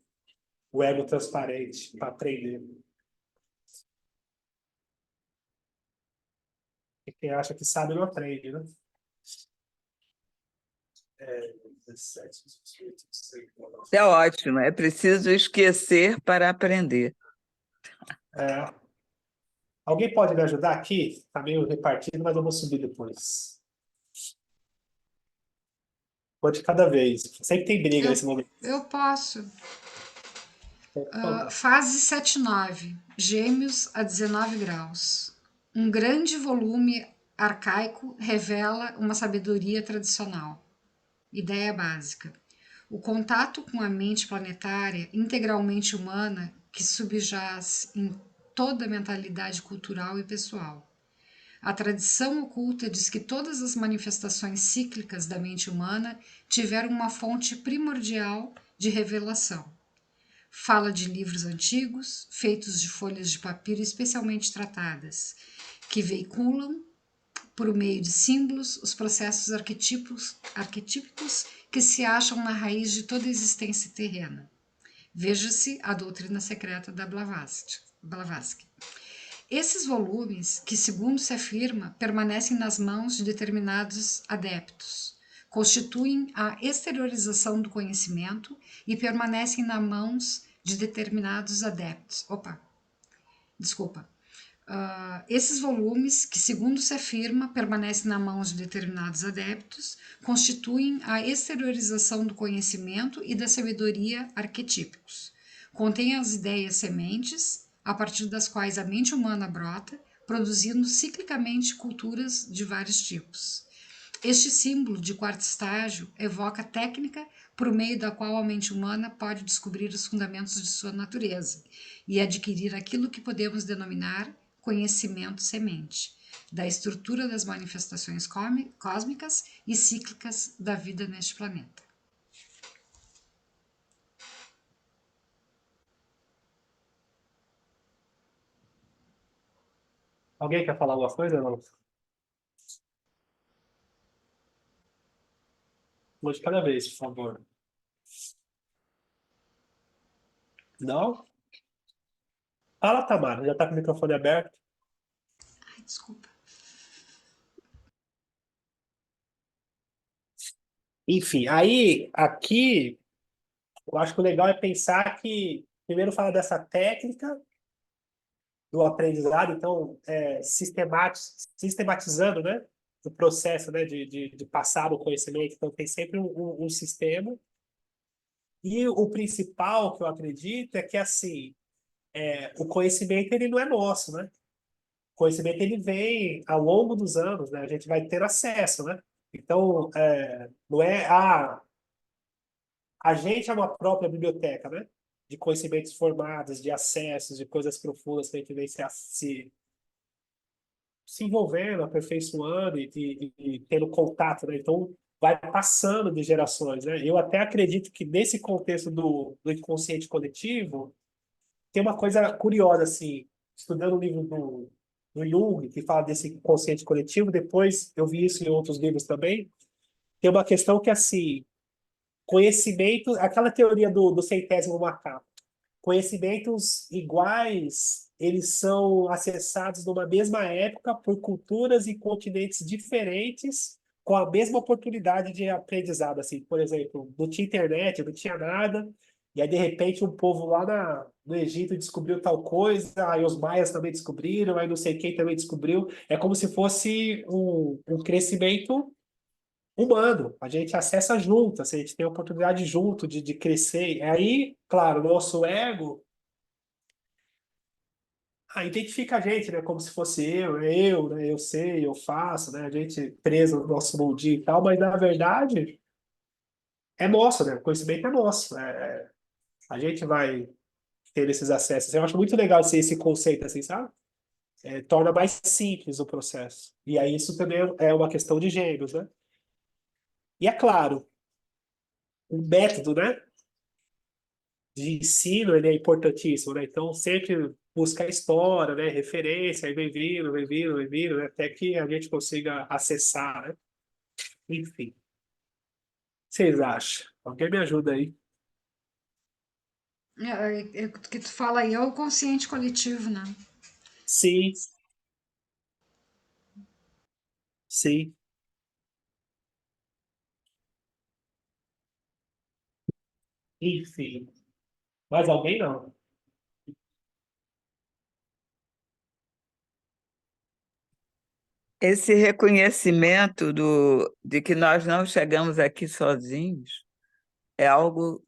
o ego transparente para aprender. E quem acha que sabe não aprende, né? 17. É ótimo, é preciso esquecer para aprender. É, alguém pode me ajudar aqui? Está meio repartido, mas eu vou subir depois. Vou de cada vez. Sempre tem briga nesse momento. Eu posso. Por favor. Fase 7-9, Gêmeos a 19 graus. Um grande volume arcaico revela uma sabedoria tradicional. Ideia básica. O contato com a mente planetária integralmente humana que subjaz em toda a mentalidade cultural e pessoal. A tradição oculta diz que todas as manifestações cíclicas da mente humana tiveram uma fonte primordial de revelação. Fala de livros antigos, feitos de folhas de papiro especialmente tratadas, que veiculam, por meio de símbolos, os processos arquetípicos que se acham na raiz de toda existência terrena. Veja-se a doutrina secreta da Blavatsky. Esses volumes, que segundo se afirma, permanecem nas mãos de determinados adeptos, constituem a exteriorização do conhecimento e permanecem nas mãos de determinados adeptos. Esses volumes, que segundo se afirma, permanecem nas mãos de determinados adeptos, constituem a exteriorização do conhecimento e da sabedoria arquetípicos. Contêm as ideias sementes, a partir das quais a mente humana brota, produzindo ciclicamente culturas de vários tipos. Este símbolo de quarto estágio evoca a técnica por meio da qual a mente humana pode descobrir os fundamentos de sua natureza e adquirir aquilo que podemos denominar conhecimento semente, da estrutura das manifestações cósmicas e cíclicas da vida neste planeta. Alguém quer falar alguma coisa? Não? Vou de cada vez, por favor. Não? Fala, Tamara. Já está com o microfone aberto? Ai, desculpa. Enfim, aí, aqui, eu acho que o legal é pensar que, primeiro, fala dessa técnica do aprendizado, então, sistematizando, né, o processo, né, de passar o conhecimento. Então, tem sempre um sistema. E o principal que eu acredito é que, assim, o conhecimento, ele não é nosso, né? O conhecimento, ele vem ao longo dos anos, né? A gente vai ter acesso, né? Então, não é... a gente é uma própria biblioteca, né? De conhecimentos formados, de acessos, de coisas profundas que a gente vem se envolvendo, aperfeiçoando e tendo contato, né? Então, vai passando de gerações, né? Eu até acredito que nesse contexto do inconsciente coletivo, tem uma coisa curiosa, assim, estudando o livro do Jung, que fala desse inconsciente coletivo, depois eu vi isso em outros livros também, tem uma questão que, assim, conhecimento, aquela teoria do centésimo macaco, conhecimentos iguais, eles são acessados numa mesma época por culturas e continentes diferentes, com a mesma oportunidade de aprendizado. Assim, por exemplo, não tinha internet, não tinha nada, e aí de repente um povo lá no Egito descobriu tal coisa, aí os maias também descobriram, aí não sei quem também descobriu. É como se fosse um crescimento humano, a gente acessa junto, assim, a gente tem a oportunidade junto de crescer. E aí, claro, o nosso ego identifica a gente, né, como se fosse eu, né, eu sei, eu faço, né, a gente preso no nosso mundinho e tal, mas na verdade é nosso, né, o conhecimento é nosso, a gente vai ter esses acessos. Eu acho muito legal esse conceito, assim, sabe? Torna mais simples o processo. E aí isso também é uma questão de gêmeos, né? E é claro, o método, né, de ensino, ele é importantíssimo, né? Então, sempre buscar história, né? Referência, aí vem vindo, né? Até que a gente consiga acessar, né? Enfim. O que vocês acham? Alguém me ajuda aí? O que tu fala aí é o consciente coletivo, né? Sim, sim. Enfim. Mais alguém não? Esse reconhecimento de que nós não chegamos aqui sozinhos é algo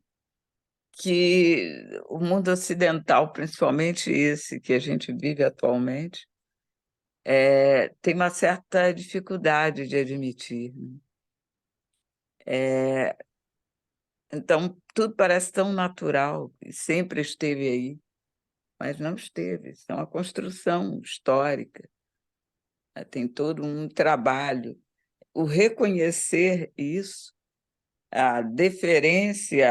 que o mundo ocidental, principalmente esse que a gente vive atualmente, tem uma certa dificuldade de admitir, né? Então, tudo parece tão natural, e sempre esteve aí, mas não esteve. Isso é uma construção histórica, né? Tem todo um trabalho. O reconhecer isso, a deferência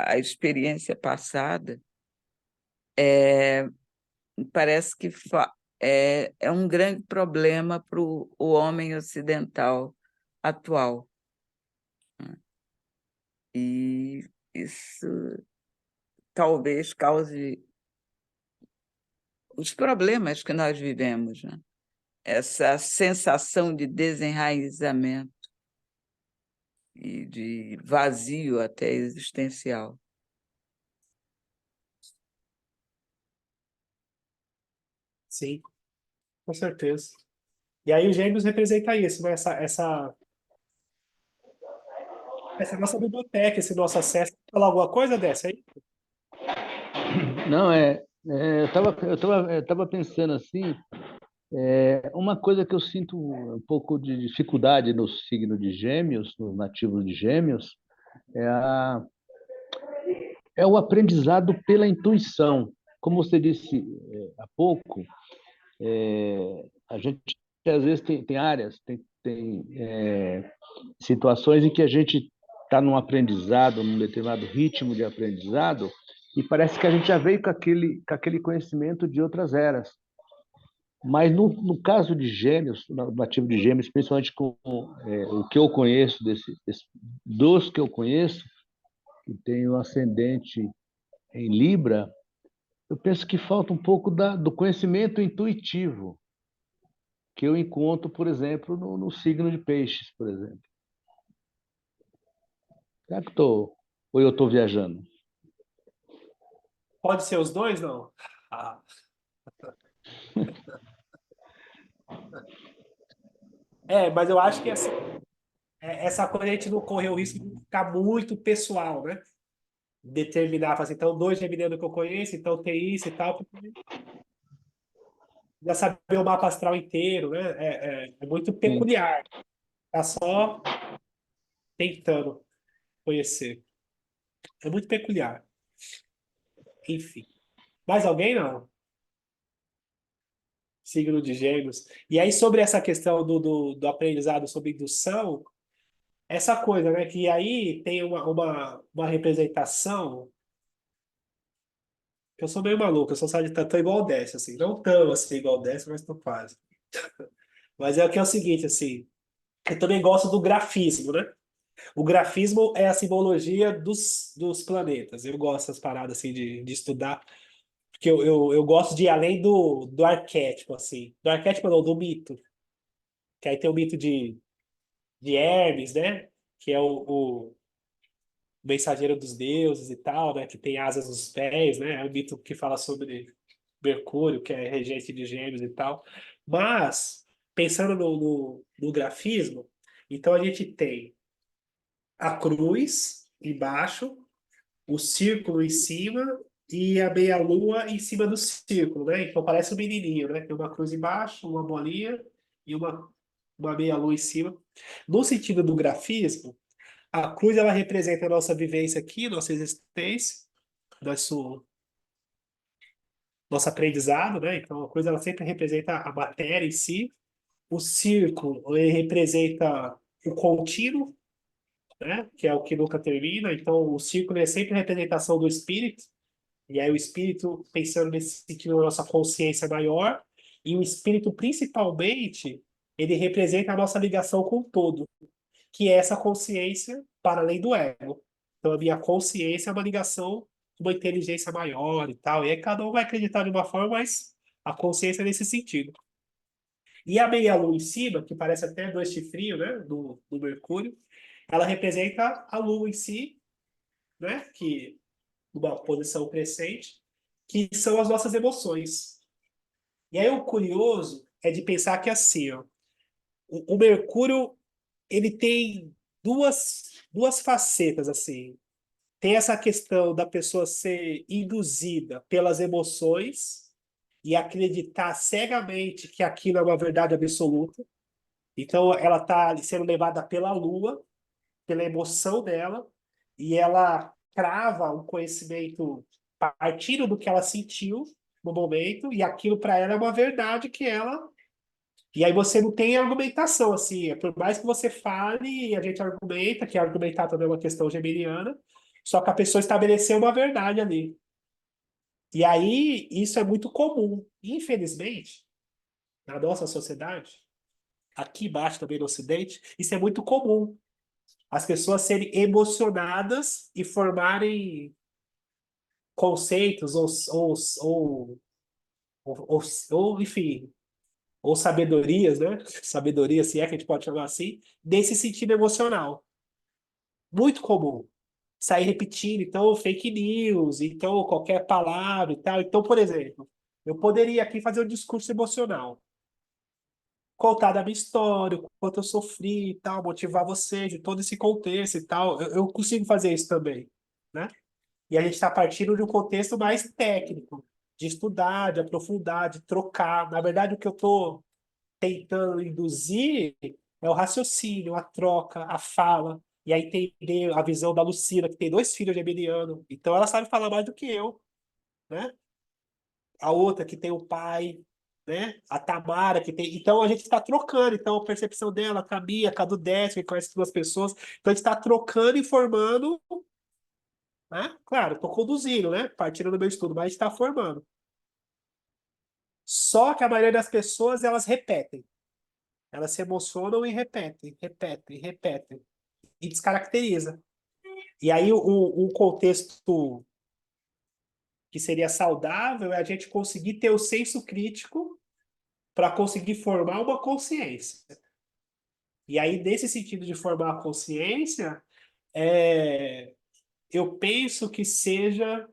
à experiência passada, parece que é um grande problema para o homem ocidental atual. E isso talvez cause os problemas que nós vivemos, né? Essa sensação de desenraizamento e de vazio até existencial. Sim, com certeza. E aí o Gêmeos representa isso, né? Essa nossa biblioteca, esse nosso acesso. Falar alguma coisa dessa aí? Não, eu tava pensando assim, uma coisa que eu sinto um pouco de dificuldade no signo de Gêmeos, no nativo de Gêmeos, é, a, é o aprendizado pela intuição. Como você disse há pouco, a gente às vezes tem áreas, tem situações em que a gente está num aprendizado, num determinado ritmo de aprendizado, e parece que a gente já veio com aquele conhecimento de outras eras. Mas no caso de Gêmeos, no nativo de Gêmeos, principalmente com o que eu conheço, dos que eu conheço, que tem o ascendente em Libra, eu penso que falta um pouco do conhecimento intuitivo, que eu encontro, por exemplo, no signo de Peixes, por exemplo. Será que ou eu estou viajando? Pode ser os dois, não? Ah, mas eu acho que assim, essa coisa a gente não correu o risco de ficar muito pessoal, né? Determinar, fazer, então, dois geminianos que eu conheço, então tem isso e tal, porque já saber o mapa astral inteiro, né? É muito Sim. peculiar. Tá só tentando conhecer. É muito peculiar. Enfim. Mais alguém, não? Signo de Gêmeos. E aí, sobre essa questão do aprendizado sobre indução, essa coisa, né? Que aí tem uma representação. Eu sou meio maluco, eu sou sagitário, tô igual o Décio, assim. Não tão assim igual o Décio, mas tô quase. Mas é o que é o seguinte, assim. Eu também gosto do grafismo, né? O grafismo é a simbologia dos planetas. Eu gosto dessas paradas assim de estudar, porque eu gosto de ir além do arquétipo, assim. Do arquétipo não, do mito. Que aí tem o mito de Hermes, né? Que é o mensageiro dos deuses e tal, né? Que tem asas nos pés, né? É um mito que fala sobre Mercúrio, que é regente de Gêmeos e tal. Mas, pensando no grafismo, então a gente tem a cruz embaixo, o círculo em cima e a meia-lua em cima do círculo, né? Então parece um menininho, né? Tem uma cruz embaixo, uma bolinha e uma meia-lua em cima. No sentido do grafismo, a cruz ela representa a nossa vivência aqui, nossa existência, nosso aprendizado, né? Então a cruz ela sempre representa a matéria em si. O círculo ele representa o contínuo, né? Que é o que nunca termina. Então o círculo é sempre a representação do espírito. E aí o espírito, pensando nesse sentido da nossa consciência maior, e o espírito, principalmente, ele representa a nossa ligação com o todo, que é essa consciência para além do ego. Então, a minha consciência é uma ligação com uma inteligência maior e tal. E aí cada um vai acreditar de uma forma, mas a consciência é nesse sentido. E a meia-lua em cima, que parece até dois chifrinhos, né, do Mercúrio, ela representa a lua em si, né? Que numa posição crescente, que são as nossas emoções. E aí o curioso é de pensar que assim, ó, o Mercúrio ele tem duas facetas assim. Tem essa questão da pessoa ser induzida pelas emoções e acreditar cegamente que aquilo é uma verdade absoluta. Então, ela está sendo levada pela lua, pela emoção dela, e ela crava um conhecimento partindo do que ela sentiu no momento, e aquilo para ela é uma verdade que ela. E aí você não tem argumentação, assim, por mais que você fale, a gente argumenta, que argumentar também é uma questão geminiana, só que a pessoa estabeleceu uma verdade ali. E aí, isso é muito comum. Infelizmente, na nossa sociedade, aqui embaixo também no Ocidente, isso é muito comum. As pessoas serem emocionadas e formarem conceitos enfim, ou sabedorias, né? Sabedoria, se é que a gente pode chamar assim, desse sentido emocional. Muito comum. Sair repetindo, então, fake news, então, qualquer palavra e tal. Então, por exemplo, eu poderia aqui fazer um discurso emocional, contar da minha história, o quanto eu sofri e tal, motivar você de todo esse contexto e tal. Eu consigo fazer isso também, né? E a gente está partindo de um contexto mais técnico, de estudar, de aprofundar, de trocar. Na verdade, o que eu estou tentando induzir é o raciocínio, a troca, a fala, e aí entender a visão da Lucila, que tem 2 filhos de geminiano. Então ela sabe falar mais do que eu, né? A outra que tem o pai, né? A Tamara que tem. Então a gente está trocando. Então a percepção dela, a Bia, a do Décio, que conhece 2 pessoas. Então a gente está trocando e formando, né? Claro, estou conduzindo, né? Partindo do meu estudo, mas a gente está formando. Só que a maioria das pessoas elas repetem. Elas se emocionam e repetem, repetem, repetem. E descaracteriza. E aí um contexto que seria saudável é a gente conseguir ter o senso crítico para conseguir formar uma consciência. E aí, nesse sentido de formar a consciência, eu penso que seja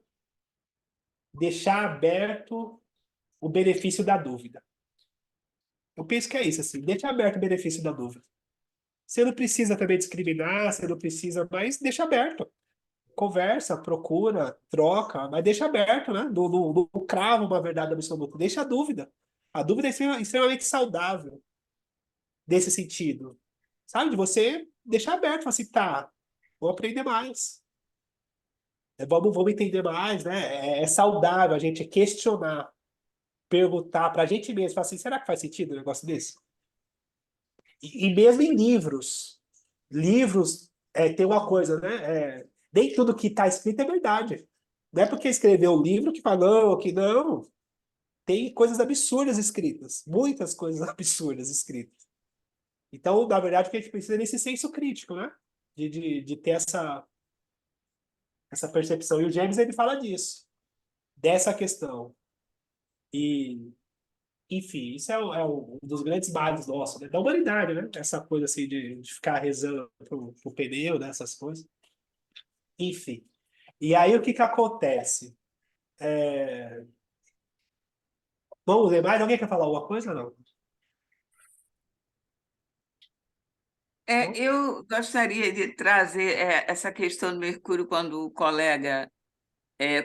deixar aberto o benefício da dúvida. Eu penso que é isso, assim, deixa aberto o benefício da dúvida. Você não precisa também discriminar, você não precisa, mas deixa aberto. Conversa, procura, troca, mas deixa aberto, né? Não crava uma verdade absoluta, deixa a dúvida. A dúvida é extremamente saudável nesse sentido. Sabe? De você deixar aberto, falar assim, tá, vou aprender mais. Vamos entender mais, né? É saudável a gente questionar, perguntar pra gente mesmo, falar assim, será que faz sentido um negócio desse? E mesmo em livros. Livros, tem uma coisa, né? Nem tudo que está escrito é verdade. Não é porque escreveu o livro que falou que não. Tem coisas absurdas escritas. Muitas coisas absurdas escritas. Então, na verdade, o que a gente precisa é desse senso crítico, né? De ter essa percepção. E o James, ele fala disso. Dessa questão. E, enfim, isso um dos grandes males nossos, né? Da humanidade, né? Essa coisa assim de ficar rezando pro pneu, né? Essas coisas. Enfim. E aí, o que que acontece? Vamos ver mais? Alguém quer falar alguma coisa ou não? Não? Eu gostaria de trazer essa questão do Mercúrio, quando o colega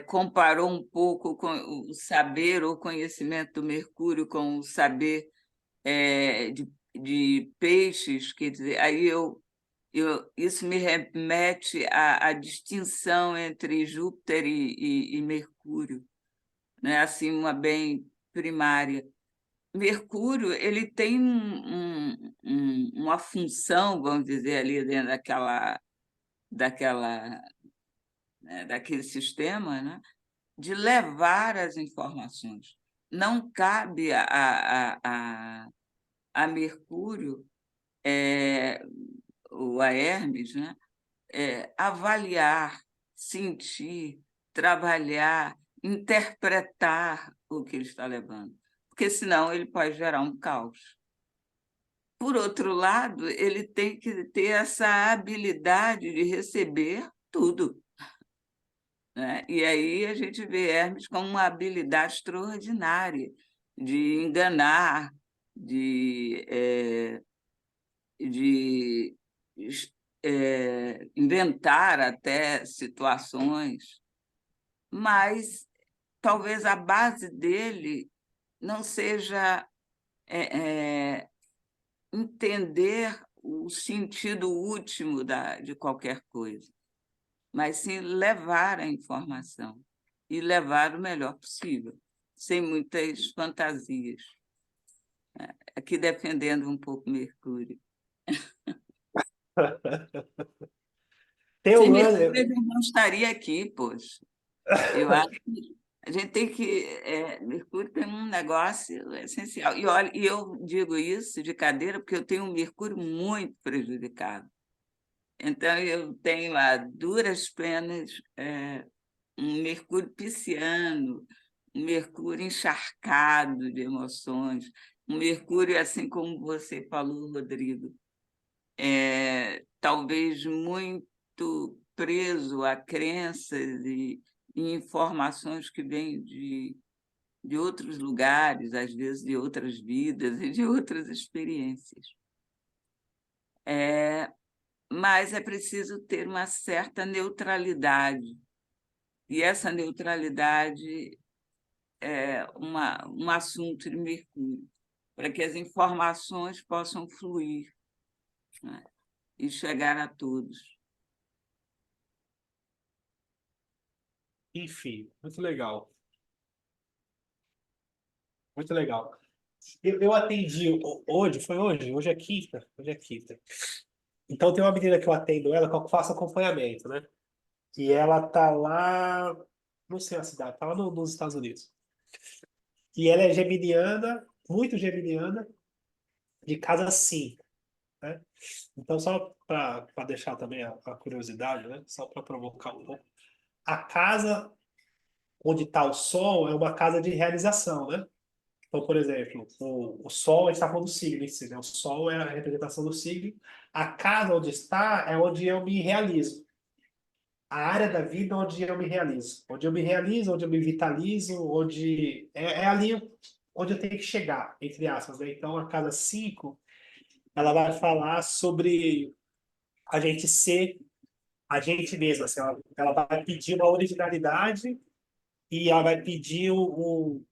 comparou um pouco com o saber ou conhecimento do Mercúrio com o saber de peixes, quer dizer, aí isso me remete à distinção entre Júpiter e Mercúrio, né? Assim, uma bem primária. Mercúrio ele tem uma função, vamos dizer, ali dentro daquela, né, daquele sistema, né, de levar as informações. Não cabe a Mercúrio, ou a Hermes, né, avaliar, sentir, trabalhar, interpretar o que ele está levando, porque senão ele pode gerar um caos. Por outro lado, ele tem que ter essa habilidade de receber tudo, né? E aí a gente vê Hermes como uma habilidade extraordinária de enganar, de, de inventar até situações, mas talvez a base dele não seja entender o sentido último de qualquer coisa, mas sim levar a informação e levar o melhor possível, sem muitas fantasias. Aqui defendendo um pouco Mercúrio. Tem Sem um Mercúrio, ano. ele não estaria aqui, poxa. Eu acho que a gente tem que. Mercúrio tem um negócio essencial. E, olha, e eu digo isso de cadeira porque eu tenho um Mercúrio muito prejudicado. Então, eu tenho a duras penas um Mercúrio pisciano, um Mercúrio encharcado de emoções, um Mercúrio, assim como você falou, Rodrigo, talvez muito preso a crenças e informações que vêm de outros lugares, às vezes de outras vidas e de outras experiências. Mas é preciso ter uma certa neutralidade, e essa neutralidade é um assunto de Mercúrio, para que as informações possam fluir, né, e chegar a todos. Enfim, muito legal. Muito legal. Eu atendi hoje, foi hoje? Hoje é quinta. Hoje é quinta. Então tem uma menina que eu atendo ela, que eu faço acompanhamento, né? E ela tá lá, não sei a cidade, tá lá nos Estados Unidos. E ela é geminiana, muito geminiana, de casa 5, né? Então, só para deixar também a curiosidade, né? Só para provocar um pouco. A casa onde está o Sol é uma casa de realização, né? Então, por exemplo, o Sol, a gente está falando do signo em si, né? O Sol é a representação do signo. A casa onde está é onde eu me realizo. A área da vida onde eu me realizo. Onde eu me realizo, onde eu me vitalizo, onde... É ali onde eu tenho que chegar, entre aspas, né? Então, a casa 5 ela vai falar sobre a gente ser a gente mesmo. Assim, ela vai pedir uma originalidade e ela vai pedir o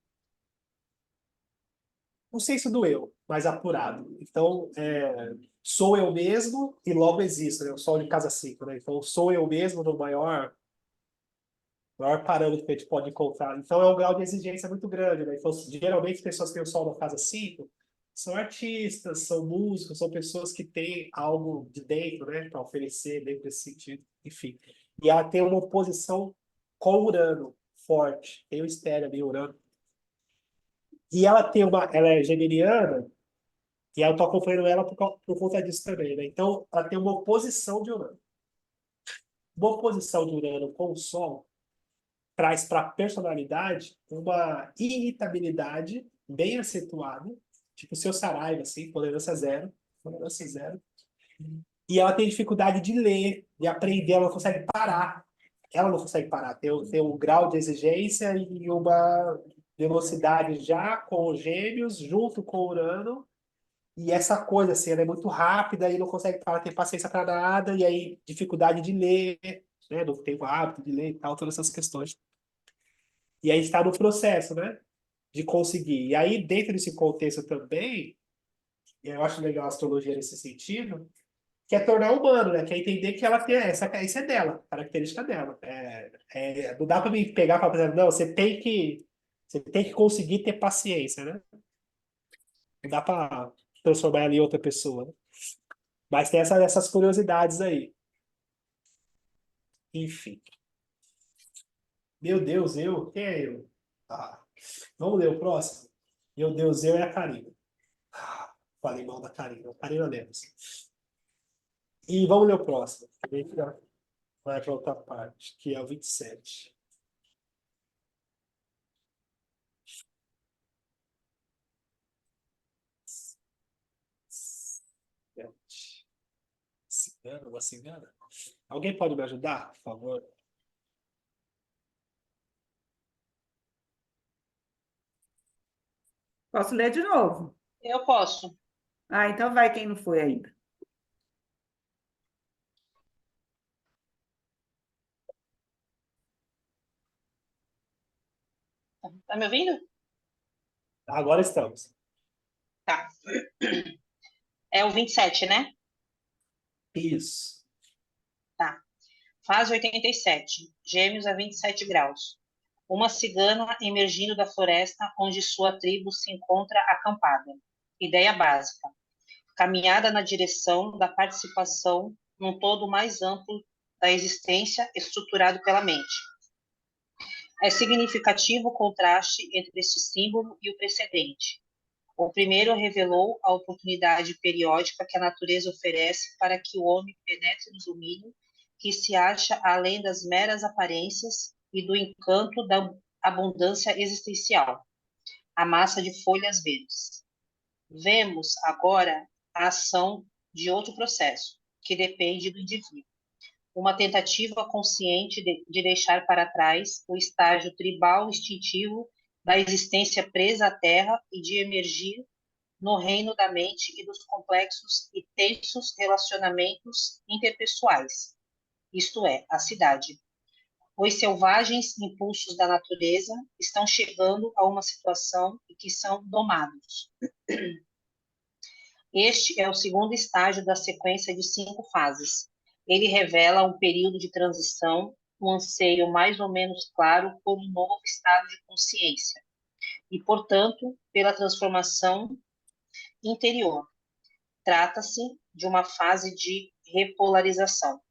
senso do eu, mais apurado. Então, sou eu mesmo e logo existo, né? O sol de casa 5, né? Então, sou eu mesmo no maior parâmetro que a gente pode encontrar. Então, é um grau de exigência muito grande, né? Então, geralmente, as pessoas que têm o sol na casa 5 são artistas, são músicos, são pessoas que têm algo de dentro, né, para oferecer dentro desse sentido, enfim. E ela tem uma oposição com Urano forte, tem o estéreo ali, Urano. E ela é geminiana, e eu tô acompanhando ela por conta disso também, né? Então, ela tem uma oposição de Urano. Uma oposição de Urano com o Sol traz para a personalidade uma irritabilidade bem acentuada, tipo o seu Saraiva, assim, tolerância zero. E ela tem dificuldade de ler, de aprender, ela não consegue parar. Ela não consegue parar, tem um grau de exigência e uma velocidade já com os gêmeos, junto com o Urano. E essa coisa, assim, ela é muito rápida e não consegue parar, ter paciência para nada, e aí dificuldade de ler, né? Não tem o hábito de ler e tal, todas essas questões. E aí está no processo, né? De conseguir. E aí, dentro desse contexto também, e eu acho legal a astrologia nesse sentido, que é tornar humano, né? Que é entender que ela tem isso é dela, característica dela. Não dá para me pegar para pensar, não, você tem que conseguir ter paciência, né? Não dá para transformar ela em outra pessoa, né? Mas tem essas curiosidades aí. Enfim. Meu Deus, eu? Quem é eu? Ah, vamos ler o próximo? Meu Deus, eu é a Karina. Falei mal da Karina. Karina Lemos. E vamos ler o próximo. A gente já vai para outra parte, que é o 27. Cigana, uma cigana? Alguém pode me ajudar, por favor? Posso ler de novo? Eu posso. Ah, então vai quem não foi ainda. Tá me ouvindo? Agora estamos. Tá. É o 27, né? Isso. Tá. Fase 87. Gêmeos a 27 graus. Uma cigana emergindo da floresta onde sua tribo se encontra acampada. Ideia básica. Caminhada na direção da participação num todo mais amplo da existência estruturado pela mente. É significativo o contraste entre este símbolo e o precedente. O primeiro revelou a oportunidade periódica que a natureza oferece para que o homem penetre no domínio que se acha além das meras aparências e do encanto da abundância existencial, a massa de folhas verdes. Vemos agora a ação de outro processo, que depende do indivíduo. Uma tentativa consciente de deixar para trás o estágio tribal instintivo da existência presa à terra e de emergir no reino da mente e dos complexos e tensos relacionamentos interpessoais, isto é, a cidade. Os selvagens impulsos da natureza estão chegando a uma situação em que são domados. Este é o segundo estágio da sequência de 5 fases. Ele revela um período de transição, um anseio mais ou menos claro por um novo estado de consciência e, portanto, pela transformação interior. Trata-se de uma fase de repolarização.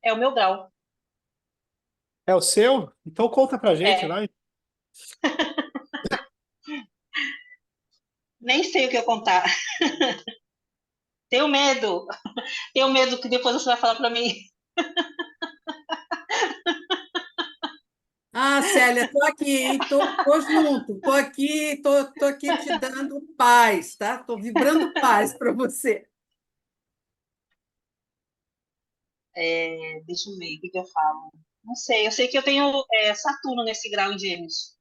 É o meu grau. É o seu? Então conta pra gente, É. vai. Nem sei o que eu contar. Tenho medo. Tenho medo que depois você vai falar para mim. Ah, Célia, tô aqui, hein? Tô junto, tô aqui te dando paz, tá? Tô vibrando paz para você. Deixa eu ver o que eu falo. Não sei, eu sei que eu tenho Saturno nesse grau em Gêmeos.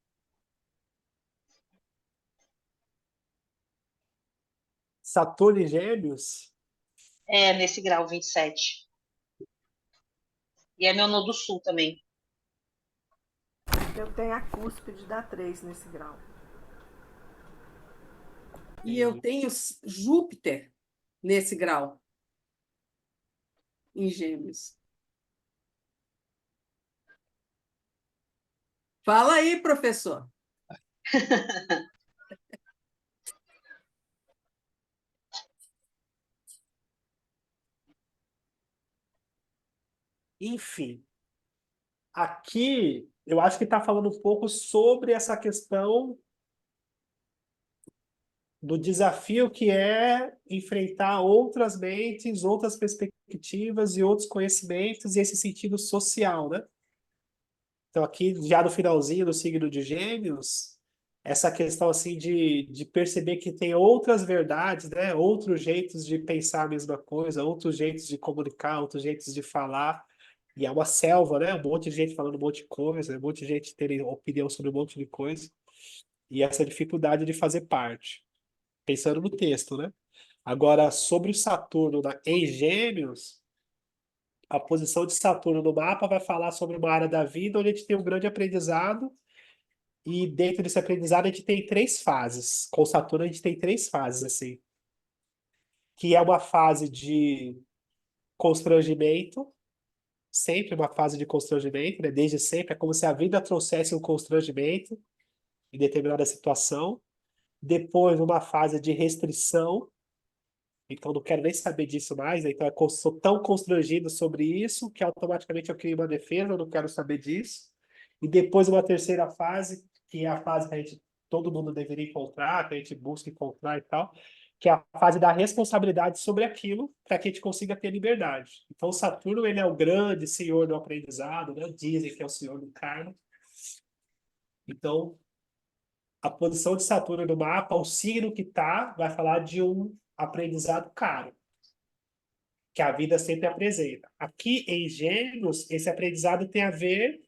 Saturno e Gêmeos? Nesse grau 27. E é meu nodo sul também. Eu tenho a cúspide da 3 nesse grau. E eu tenho Júpiter nesse grau, em Gêmeos. Fala aí, professor. Enfim, aqui eu acho que está falando um pouco sobre essa questão do desafio que é enfrentar outras mentes, outras perspectivas e outros conhecimentos e esse sentido social, né? Então aqui, já no finalzinho do signo de Gêmeos, essa questão assim de perceber que tem outras verdades, né? Outros jeitos de pensar a mesma coisa, outros jeitos de comunicar, outros jeitos de falar. E é uma selva, né? Um monte de gente falando um monte de coisa, um monte de gente tendo opinião sobre um monte de coisa. E essa dificuldade de fazer parte. Pensando no texto, né? Agora, sobre o Saturno em Gêmeos, a posição de Saturno no mapa vai falar sobre uma área da vida onde a gente tem um grande aprendizado, e dentro desse aprendizado a gente tem 3 fases. Com Saturno a gente tem 3 fases, assim. Que é uma fase de constrangimento, sempre uma fase de constrangimento, né? Desde sempre, é como se a vida trouxesse um constrangimento em determinada situação. Depois, uma fase de restrição, então não quero nem saber disso mais, né? Então eu sou tão constrangido sobre isso que automaticamente eu crio uma defesa, eu não quero saber disso. E depois uma terceira fase, que é a fase que todo mundo deveria encontrar, que a gente busca encontrar e tal, que é a fase da responsabilidade sobre aquilo, para que a gente consiga ter liberdade. Então, Saturno, ele é o grande senhor do aprendizado, né? Dizem que é o senhor do karma. Então, a posição de Saturno no mapa, o signo que tá, vai falar de um aprendizado caro. que a vida sempre apresenta. Aqui em Gêmeos, esse aprendizado tem a ver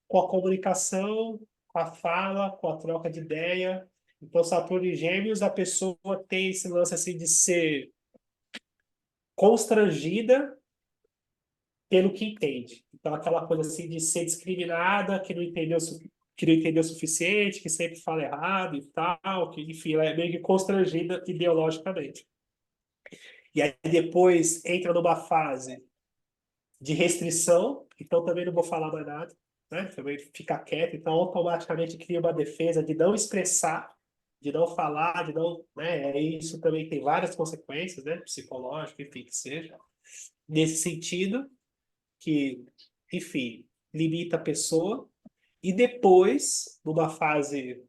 com a comunicação, com a fala, com a troca de ideia. Então, Saturno em Gêmeos, a pessoa tem esse lance assim de ser constrangida pelo que entende. Então, aquela coisa assim de ser discriminada, que não entendeu o suficiente, que sempre fala errado e tal, que, enfim, ela é meio que constrangida ideologicamente. E aí depois entra numa fase de restrição, então também não vou falar mais nada, né? Também fica quieto, então automaticamente cria uma defesa de não expressar, de não falar, de não, né? Isso também tem várias consequências, né? Psicológicas, enfim, que seja. Nesse sentido, que, enfim, limita a pessoa, e depois, numa fase,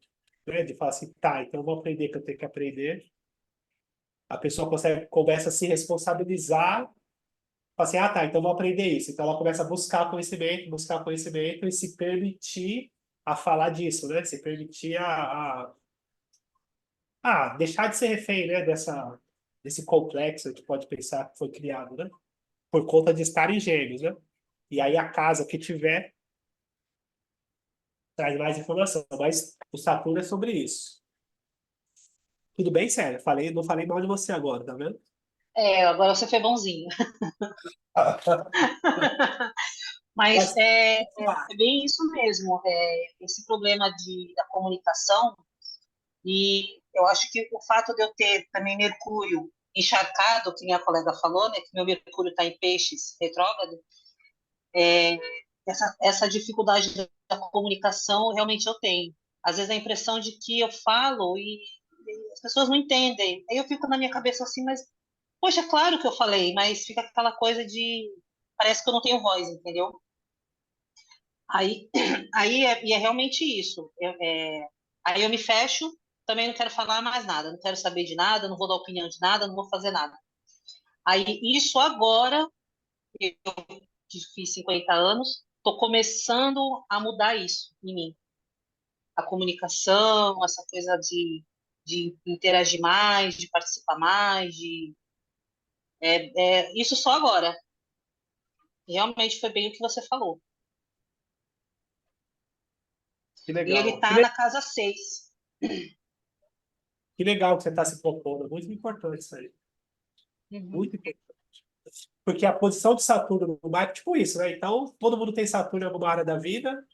né, de falar assim, tá, então eu vou aprender que eu tenho que aprender, a pessoa começa a se responsabilizar, fala assim, ah, tá, então eu vou aprender isso. Então ela começa a buscar conhecimento e se permitir a falar disso, né? Se permitir deixar de ser refém, né? Desse complexo que pode pensar que foi criado, né? Por conta de estar em Gêmeos, né? E aí a casa que tiver traz mais informação, mas o Saturno é sobre isso. Tudo bem, Célia? Não falei mal de você agora, tá vendo? Agora você foi bonzinho. Mas Mas, é bem isso mesmo. Esse problema da comunicação, e eu acho que o fato de eu ter também Mercúrio encharcado, que minha colega falou, né, que meu Mercúrio está em peixes retrógrado, essa dificuldade da comunicação realmente eu tenho. Às vezes a impressão de que eu falo e as pessoas não entendem. Aí eu fico na minha cabeça assim, mas, poxa, é claro que eu falei, mas fica aquela coisa de, parece que eu não tenho voz, entendeu? Aí, e é realmente isso. Aí eu me fecho, também não quero falar mais nada, não quero saber de nada, não vou dar opinião de nada, não vou fazer nada. Aí, isso agora, eu que fiz 50 anos, estou começando a mudar isso em mim. A comunicação, essa coisa de interagir mais, de participar mais, isso só agora. Realmente foi bem o que você falou. que E ele legal. está na casa 6. Que legal que você está se propondo. Muito importante isso aí. Muito importante. Porque a posição de Saturno no mapa é tipo isso, né? Então, todo mundo tem Saturno em alguma área da vida,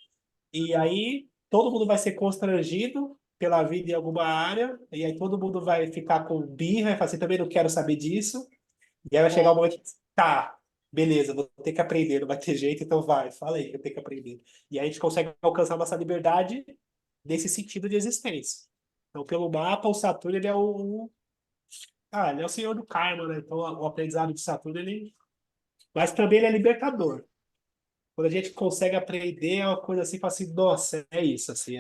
e aí todo mundo vai ser constrangido pela vida em alguma área, e aí todo mundo vai ficar com birra, e falar assim, também não quero saber disso. E aí vai chegar o momento que, tá, beleza, vou ter que aprender, não vai ter jeito, então vai, fala aí, eu tenho que aprender. E aí a gente consegue alcançar nossa liberdade nesse sentido de existência. Então, pelo mapa, o Saturno, ele é o senhor do karma, né? Então, o aprendizado de Saturno, mas também ele é libertador. Quando a gente consegue aprender, é uma coisa assim, fala assim, nossa, é isso, assim,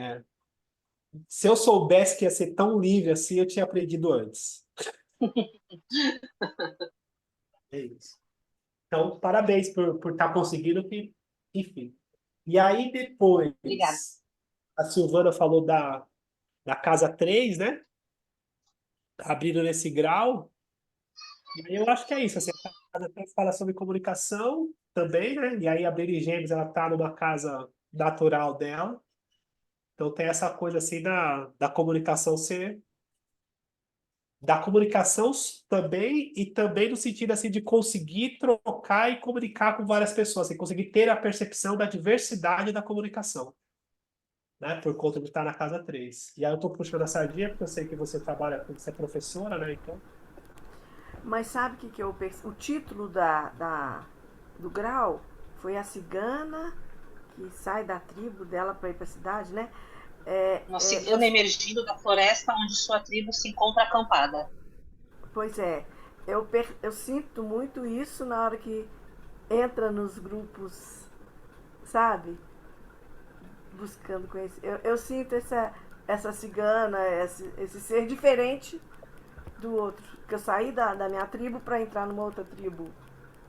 Se eu soubesse que ia ser tão livre assim, eu tinha aprendido antes. É isso. Então, parabéns por estar conseguindo, enfim. E aí, Obrigada. depois, a Silvana falou da casa 3, né? Abrindo nesse grau. E aí eu acho que é isso. Assim, a casa 3 fala sobre comunicação também, né? E aí, a Beri Gêmeos, ela está numa casa natural dela. Então, tem essa coisa assim da comunicação ser. Da comunicação também, e também no sentido assim de conseguir trocar e comunicar com várias pessoas, assim, conseguir ter a percepção da diversidade da comunicação, né? Por conta de estar na casa 3. E aí eu estou puxando a sardinha, porque eu sei que você trabalha, você é professora, né? Então. Mas sabe o que eu percebi? O título do grau foi a cigana que sai da tribo dela para ir para a cidade, né? Uma cigana emergindo da floresta onde sua tribo se encontra acampada. Pois é. Eu sinto muito isso na hora que entra nos grupos, sabe? Buscando conhecer. Eu sinto essa cigana, esse ser diferente do outro. Que eu saí da minha tribo para entrar numa outra tribo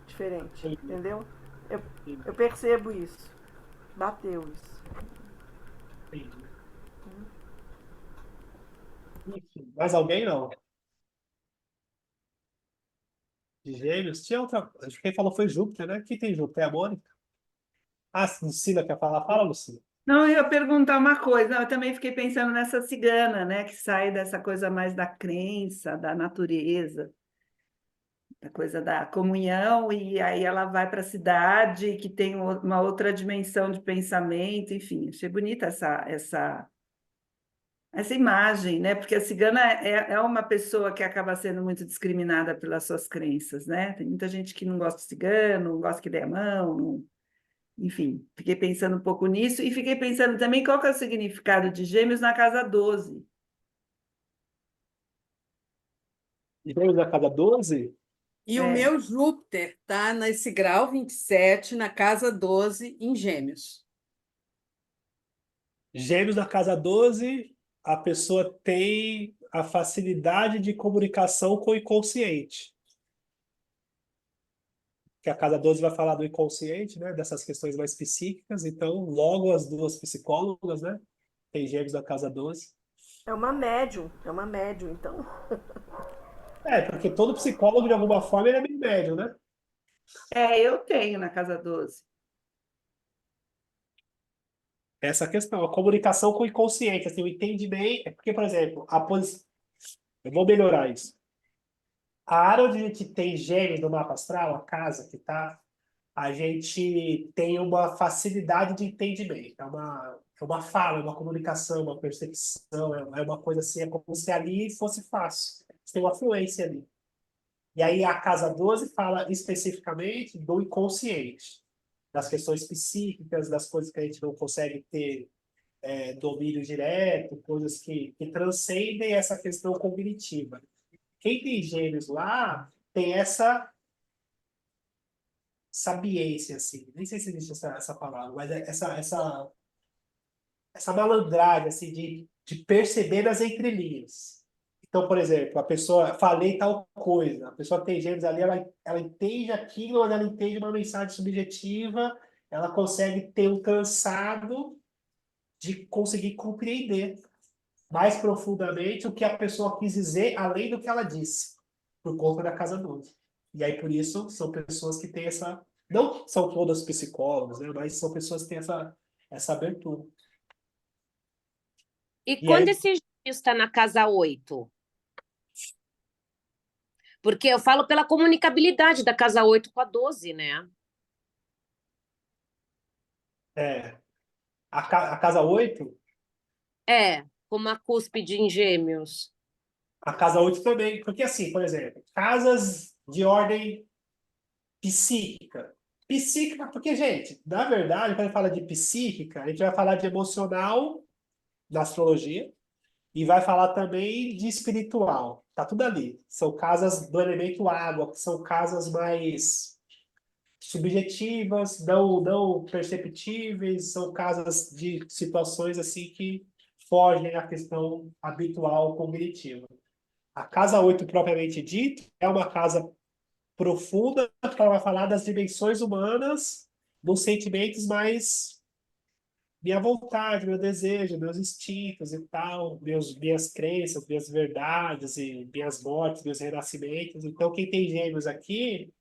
diferente, entendeu? Eu percebo isso. Bateu isso. Enfim, mais alguém não? de Gêmeos. Tinha outra. Acho que quem falou foi Júpiter, né? Quem tem Júpiter? É a Mônica? Ah, Lucila quer falar? Fala, Lucila. Não, eu ia perguntar uma coisa. Não, eu também fiquei pensando nessa cigana, né? Que sai dessa coisa mais da crença, da natureza, da coisa da comunhão, e aí ela vai para a cidade que tem uma outra dimensão de pensamento, enfim. Achei bonita essa imagem, né? Porque a cigana é uma pessoa que acaba sendo muito discriminada pelas suas crenças, né? Tem muita gente que não gosta de cigano, não gosta que dê a mão, enfim. Fiquei pensando um pouco nisso e fiquei pensando também qual que é o significado de Gêmeos na casa 12. Gêmeos da casa 12? E o É. meu Júpiter está nesse grau 27, na casa 12, em Gêmeos. Gêmeos da casa 12, a pessoa tem a facilidade de comunicação com o inconsciente. Que a casa 12 vai falar do inconsciente, né? Dessas questões mais psíquicas. Então, logo as duas psicólogas, né? Tem Gêmeos da casa 12. é uma médium, então. É, porque todo psicólogo, de alguma forma, ele é meio médio, né? Eu tenho na casa 12. Essa questão, a comunicação com o inconsciente, assim, o entendimento. É porque, por exemplo, eu vou melhorar isso. A área onde a gente tem Gêmeos no mapa astral, a casa que tá, a gente tem uma facilidade de entendimento. É uma fala, é uma comunicação, uma percepção, é uma coisa assim, é como se ali fosse fácil. Você tem uma fluência ali. E aí a casa 12 fala especificamente do inconsciente, das questões psíquicas, das coisas que a gente não consegue ter domínio direto, coisas que transcendem essa questão cognitiva. Quem tem Gêmeos lá tem essa sabiência, assim, nem sei se existe essa palavra, mas essa malandragem, assim, de perceber nas entrelinhas. Então, por exemplo, a pessoa, falei tal coisa, a pessoa tem Gêmeos ali, ela entende aquilo, mas ela entende uma mensagem subjetiva, ela consegue ter um cansado de conseguir compreender mais profundamente o que a pessoa quis dizer, além do que ela disse, por conta da casa 12. E aí, por isso, são pessoas que têm essa. Não são todas psicólogas, né? Mas são pessoas que têm essa abertura. E E quando aí, esse Gêmeos está na casa 8? Porque eu falo pela comunicabilidade da casa 8 com a 12, né? a casa 8, Como a cúspide em Gêmeos. a casa 8 também. Porque, assim, por exemplo, casas de ordem psíquica. Psíquica, porque, gente, na verdade, quando a gente fala de psíquica, a gente vai falar de emocional na astrologia e vai falar também de espiritual. Tá tudo ali. São casas do elemento água, que são casas mais subjetivas, não perceptíveis, são casas de situações assim que fogem à questão habitual cognitiva. A casa 8 propriamente dita, é uma casa profunda que ela vai falar das dimensões humanas, dos sentimentos mais minha vontade, meu desejo, meus instintos e tal, minhas crenças, minhas verdades e minhas mortes, meus renascimentos. Então, quem tem Gêmeos aqui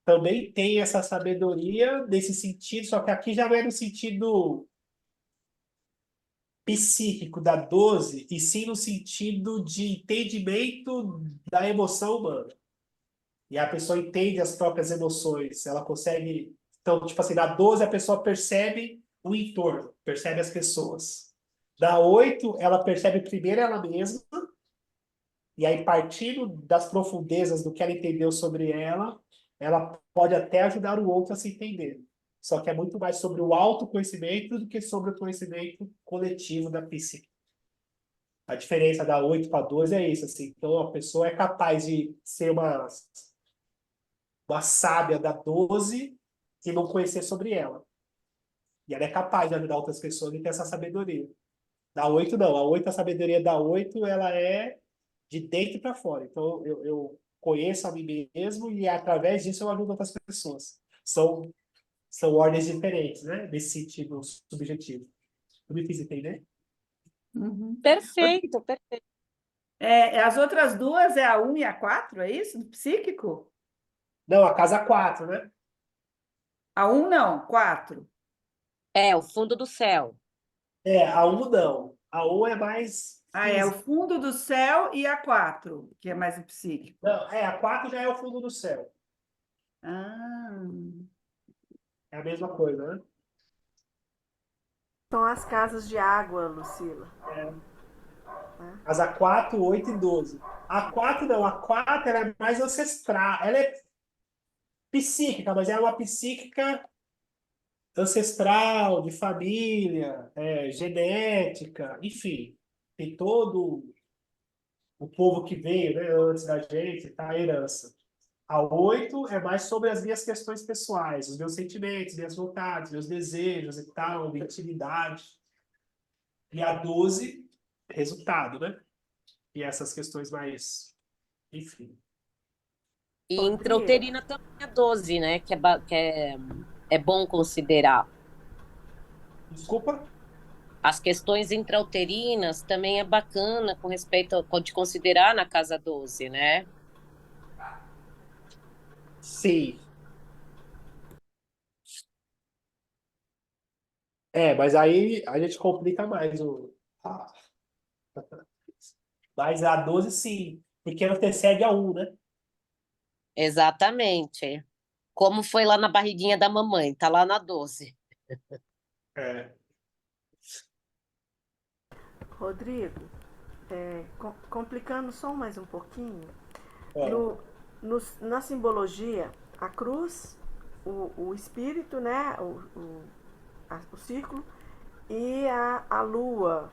também tem essa sabedoria nesse sentido, só que aqui já não é no sentido psíquico da 12, e sim no sentido de entendimento da emoção humana. E a pessoa entende as próprias emoções, ela consegue. Então, tipo assim, na 12 a pessoa percebe o entorno, percebe as pessoas. Da 8, ela percebe primeiro ela mesma, e aí, partindo das profundezas do que ela entendeu sobre ela pode até ajudar o outro a se entender. Só que é muito mais sobre o autoconhecimento do que sobre o conhecimento coletivo da psique. A diferença da 8 para 12 é isso, assim. Então, a pessoa é capaz de ser uma sábia da 12 e não conhecer sobre ela. E ela é capaz de ajudar outras pessoas a ter essa sabedoria. Da 8, não. A sabedoria da 8, ela é de dentro para fora. Então, eu conheço a mim mesmo e, através disso, eu ajudo outras pessoas. São ordens diferentes, né? Nesse sentido subjetivo. Eu me fiz entender? Perfeito, perfeito. As outras duas é a 1 e a 4, é isso? Do psíquico? Não, a casa 4, né? A 1 não, 4. É, o fundo do céu. A 1 não. A 1 é mais Ah, é o física. fundo do céu e a 4, que é mais o psíquico. Não, a 4 já é o fundo do céu. Ah, É a mesma coisa, né? São as casas de água, Lucila. Casa 4, 8 e 12. A 4 não, a 4 ela é mais ancestral. Ela é psíquica, mas ela é uma psíquica ancestral, de família, genética, enfim. Tem todo o povo que veio, né, antes da gente, tá? A herança. A 8 é mais sobre as minhas questões pessoais, os meus sentimentos, minhas vontades, meus desejos e tal, minha intimidade. E a 12, resultado, né? E essas questões mais, enfim. E Rodrigo. intrauterina também é 12, né? É bom considerar. Desculpa? As questões intrauterinas também é bacana com respeito de considerar na casa 12, né? Sim. Mas aí a gente complica mais mas a 12 sim, porque antecede a 1, né? Exatamente. Como foi lá na barriguinha da mamãe, tá lá na 12. É. Rodrigo, complicando só mais um pouquinho, É. na simbologia, a cruz, o espírito, né? O círculo, e a lua,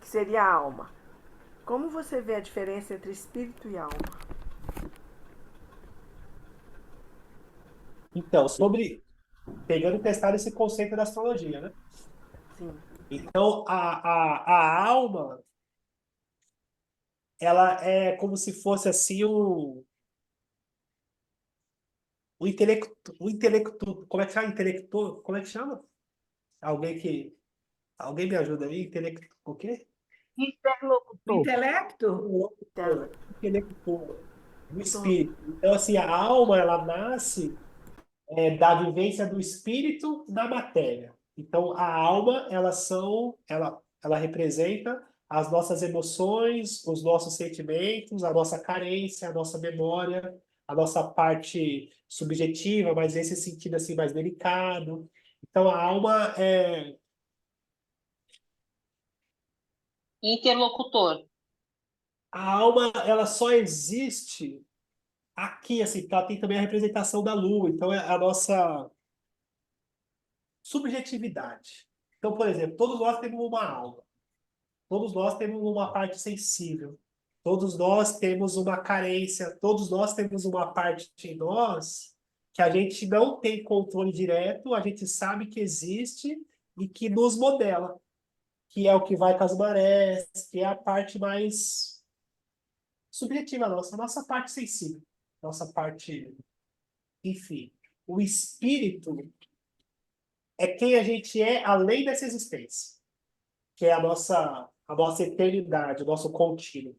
que seria a alma. Como você vê a diferença entre espírito e alma? Então, pegando e testado esse conceito da astrologia, né? Sim. Então, a alma, ela é como se fosse assim como é que chama? Intelecto, como é que chama? Alguém me ajuda aí? O quê? o Interlocutor. intelecto? Intelector, do espírito. Então, assim, a alma, ela nasce da vivência do espírito na matéria. Então, a alma, ela representa as nossas emoções, os nossos sentimentos, a nossa carência, a nossa memória, a nossa parte subjetiva, mas nesse sentido assim mais delicado. Então, a alma Interlocutor. ela só existe aqui, assim, porque ela tem também a representação da lua. Então, é a nossa subjetividade. Então, por exemplo, todos nós temos uma alma. Todos nós temos uma parte sensível. Todos nós temos uma carência. Todos nós temos uma parte de nós que a gente não tem controle direto, a gente sabe que existe e que nos modela, que é o que vai com as marés, que é a parte mais subjetiva nossa, a nossa parte sensível, nossa parte, enfim. O espírito é quem a gente é além dessa existência, que é a nossa eternidade, o nosso contínuo.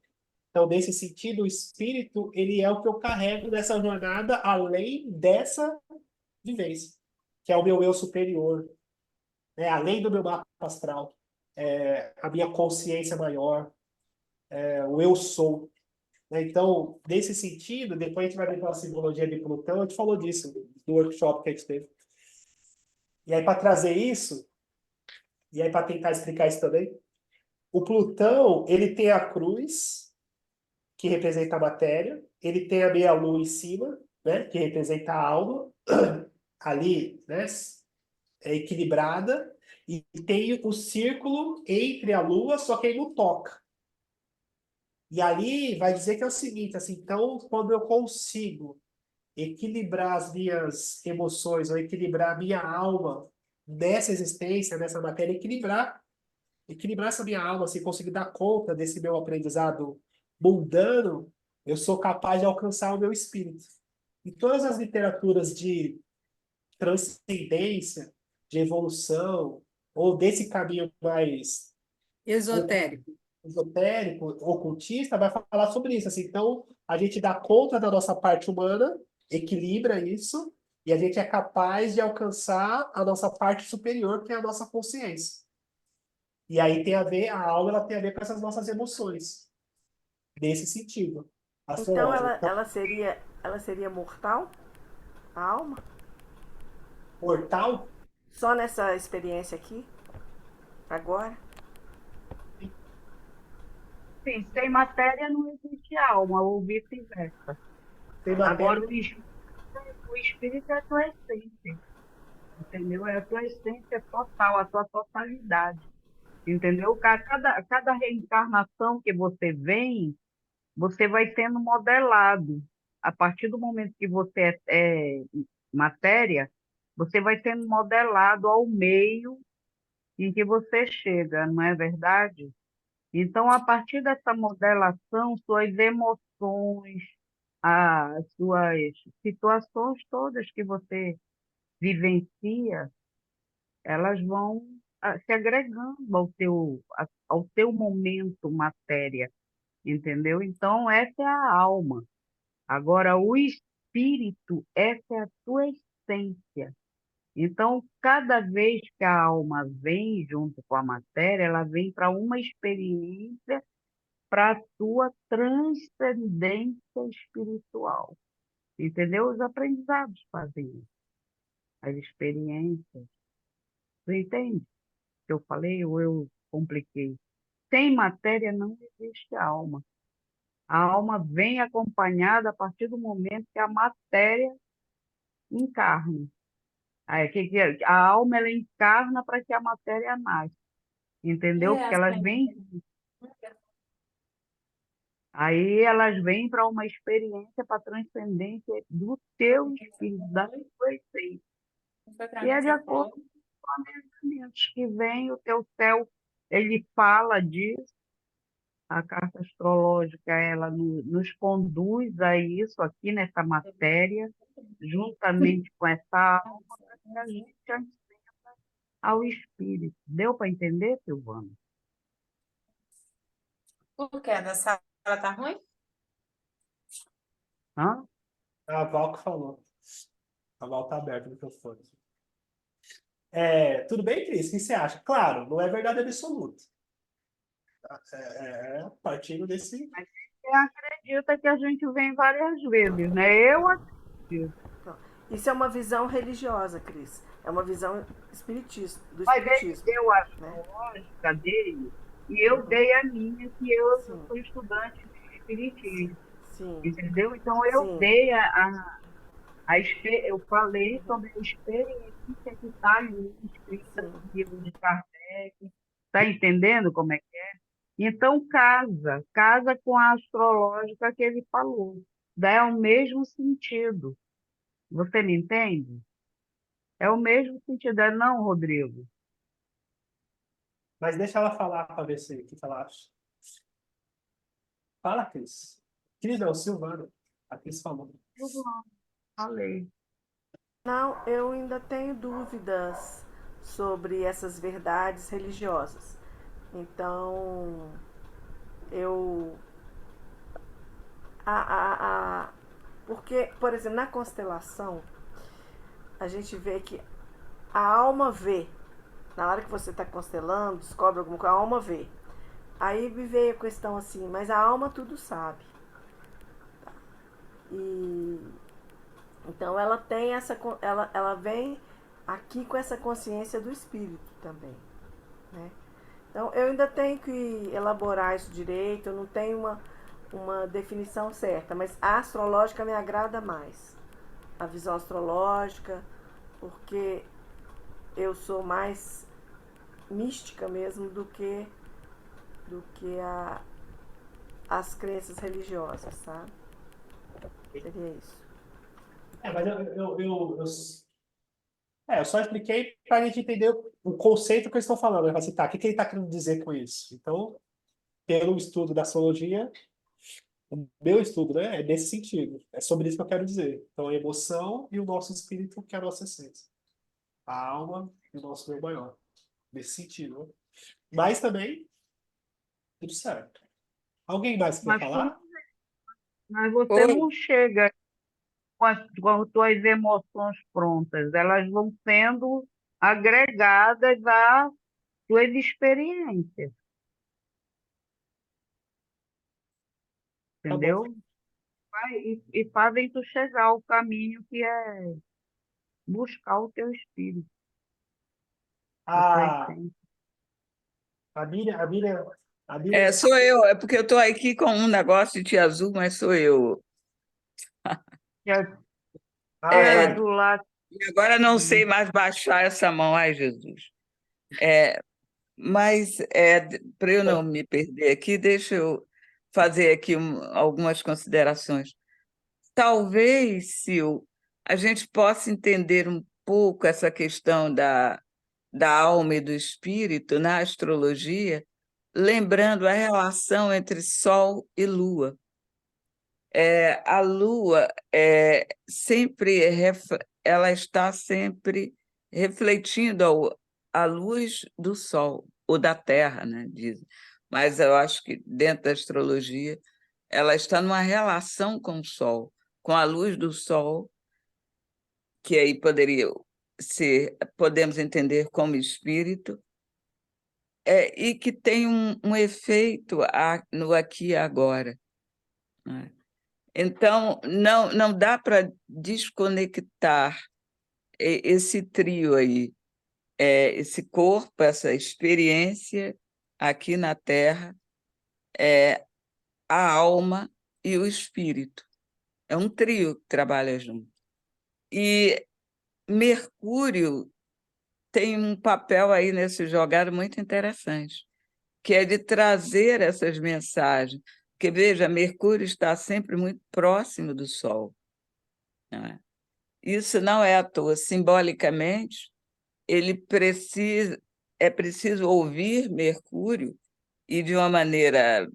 Então, nesse sentido, o espírito, ele é o que eu carrego nessa jornada além dessa vivência, que é o meu eu superior, né? Além do meu mapa astral, a minha consciência maior, o eu sou. Né? Então, nesse sentido, depois a gente vai ver pela simbologia de Plutão, a gente falou disso no workshop que a gente teve. E aí, para trazer isso, e aí para tentar explicar isso também, o Plutão, ele tem a cruz, que representa a matéria, ele tem a meia-lua em cima, né, que representa a alma, ali, né, equilibrada, e tem o círculo entre a lua, só que ele não toca. E ali vai dizer que é o seguinte, assim, então, quando eu consigo equilibrar as minhas emoções, ou equilibrar a minha alma nessa existência, nessa matéria, equilibrar essa minha alma, assim, conseguir dar conta desse meu aprendizado mundano, eu sou capaz de alcançar o meu espírito. E todas as literaturas de transcendência, de evolução, ou desse caminho mais Esotérico. esotérico, ocultista, vai falar sobre isso. Assim, então, a gente dá conta da nossa parte humana equilibra isso e a gente é capaz de alcançar a nossa parte superior, que é a nossa consciência. E aí tem a ver, a alma ela tem a ver com essas nossas emoções, nesse sentido. Então Astrológico. Então, ela seria mortal, a alma? mortal, Só nessa experiência aqui, agora? Sim, sem matéria não existe alma, ou vice-versa. tem Agora, matéria. o espírito é a tua essência, entendeu? É a tua essência total, a tua totalidade, entendeu? Cada reencarnação que você vem, você vai sendo modelado. A partir do momento que você é matéria, você vai sendo modelado ao meio em que você chega, não é verdade? Então, a partir dessa modelação, suas emoções, as suas situações todas que você vivencia, elas vão se agregando ao teu momento matéria, entendeu? Então, essa é a alma. Agora, o espírito, essa é a tua essência. Então, cada vez que a alma vem junto com a matéria, ela vem para uma experiência, para a tua transcendência espiritual. Entendeu? Os aprendizados fazem isso, as experiências. Tu entende o que eu falei ou eu compliquei? Sem matéria não existe alma. A alma vem acompanhada a partir do momento que a matéria encarna. Aí, a alma ela encarna para que a matéria nasça, entendeu? Porque elas vêm, aí elas vêm para uma experiência para a transcendência do teu espírito, da tua essência. E é de acordo com os planejamentos que vem, o teu céu, ele fala disso, a carta astrológica, ela nos conduz a isso aqui nessa matéria, juntamente com essa alma, para que a gente ao espírito. Deu para entender, Silvana? Por quê? Da sala tá ruim? Hã? A Val que falou. A Val tá aberto o microfone. Tudo bem, Cris? O que você acha? Claro, não é verdade absoluta. Partindo desse. Mas você acredita que a gente vem várias vezes, né? Eu acredito. Isso é uma visão religiosa, Cris. É uma visão espiritista, do Mas ele espiritismo. deu a né? lógica dele e eu dei a minha, que eu Sim. sou estudante de espiritismo, Sim. entendeu? Então eu Sim. dei eu falei sobre a experiência que está ali escrita no livro de Kardec. Está entendendo como é que é? Então casa com a astrológica que ele falou. Dá o mesmo sentido. Você me entende? É o mesmo sentido, é não, Rodrigo? Mas deixa ela falar para ver o que ela acha. Fala, Cris. Cris não, Silvana. A Cris falou. Falei. Não, eu ainda tenho dúvidas sobre essas verdades religiosas. Então, eu. Porque, por exemplo, na constelação, a gente vê que a alma vê. Na hora que você está constelando, descobre alguma coisa, a alma vê. Aí me veio a questão assim, mas a alma tudo sabe. E então ela tem ela vem aqui com essa consciência do espírito também, né? Então eu ainda tenho que elaborar isso direito, eu não tenho uma definição certa, mas a astrológica me agrada mais. A visão astrológica, porque eu sou mais mística mesmo do que as crenças religiosas, sabe? Seria isso. Mas eu só expliquei para a gente entender o conceito que eles estão falando. Assim, tá, o que ele está querendo dizer com isso? Então, pelo estudo da astrologia, o meu estudo, né, é nesse sentido. É sobre isso que eu quero dizer. Então, a emoção e o nosso espírito, que é a nossa essência. A alma e o nosso eu maior. Nesse sentido. Né? Mas também, tudo certo. Alguém mais quer falar? Mas você não chega com as tuas emoções prontas, elas vão sendo agregadas às tuas experiências, Tá bom. entendeu? E fazem tu chegar ao caminho que é buscar o teu espírito, a tua A, essência. a Miriam, Sou eu, é porque eu estou aqui com um negócio de tia azul, mas sou eu. Que é É, azular. e agora não sei mais baixar essa mão, ai Jesus. Mas para eu não me perder aqui, deixa eu fazer aqui algumas considerações. Talvez, Sil, a gente possa entender um pouco essa questão da alma e do espírito na astrologia, lembrando a relação entre Sol e Lua. A Lua ela está sempre refletindo a luz do Sol, ou da Terra, né, dizem. Mas eu acho que dentro da astrologia ela está numa relação com o Sol, com a luz do Sol, que aí podemos entender como espírito, e que tem um efeito no aqui e agora, né? Então, não dá para desconectar esse trio aí, esse corpo, essa experiência aqui na Terra, a alma e o espírito. É um trio que trabalha junto. E Mercúrio tem um papel aí nesse jogado muito interessante, que é de trazer essas mensagens. Porque, veja, Mercúrio está sempre muito próximo do Sol, né? Isso não é à toa. Simbolicamente, é preciso ouvir Mercúrio e de uma maneira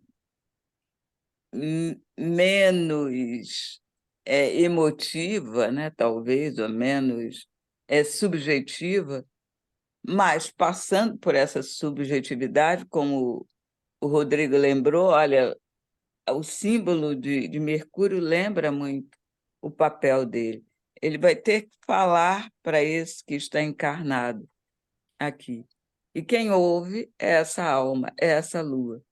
menos emotiva, né, talvez, ou menos subjetiva, mas passando por essa subjetividade, como o Rodrigo lembrou, olha, o símbolo de Mercúrio lembra muito o papel dele. Ele vai ter que falar para esse que está encarnado aqui. E quem ouve é essa alma, é essa lua.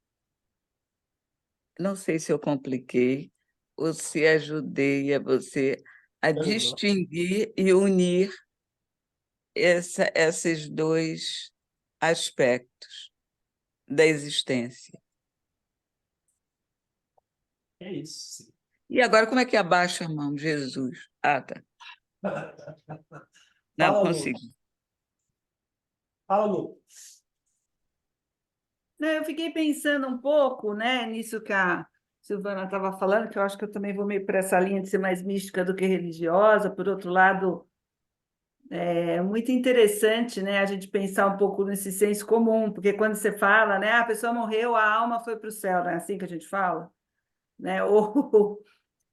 Não sei se eu compliquei ou se ajudei a você a distinguir e unir esses dois aspectos da existência. É isso. E agora, como é que abaixa a mão, Jesus? Ah, tá. Não, Fala, Lu. consegui. Fala, Lu. Não, eu fiquei pensando um pouco, né, nisso que a Silvana estava falando, que eu acho que eu também vou meio para essa linha de ser mais mística do que religiosa. Por outro lado, é muito interessante, né, a gente pensar um pouco nesse senso comum, porque quando você fala, né, a pessoa morreu, a alma foi para o céu, não é assim que a gente fala? Né?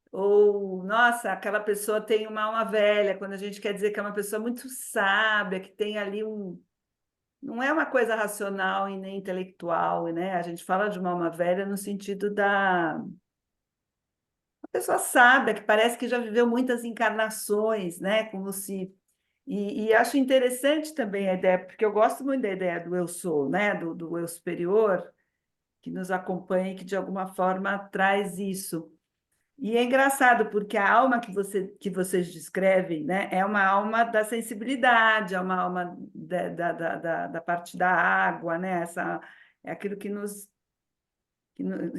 Ou, nossa, aquela pessoa tem uma alma velha, quando a gente quer dizer que é uma pessoa muito sábia, que tem ali não é uma coisa racional e nem intelectual, né? A gente fala de uma alma velha no sentido da uma pessoa sábia, que parece que já viveu muitas encarnações, né? Como se... E acho interessante também a ideia, porque eu gosto muito da ideia do eu sou, né? Do eu superior, que nos acompanha e que, de alguma forma, traz isso. E é engraçado, porque a alma que vocês descrevem, né, é uma alma da sensibilidade, é uma alma da parte da água, né? É aquilo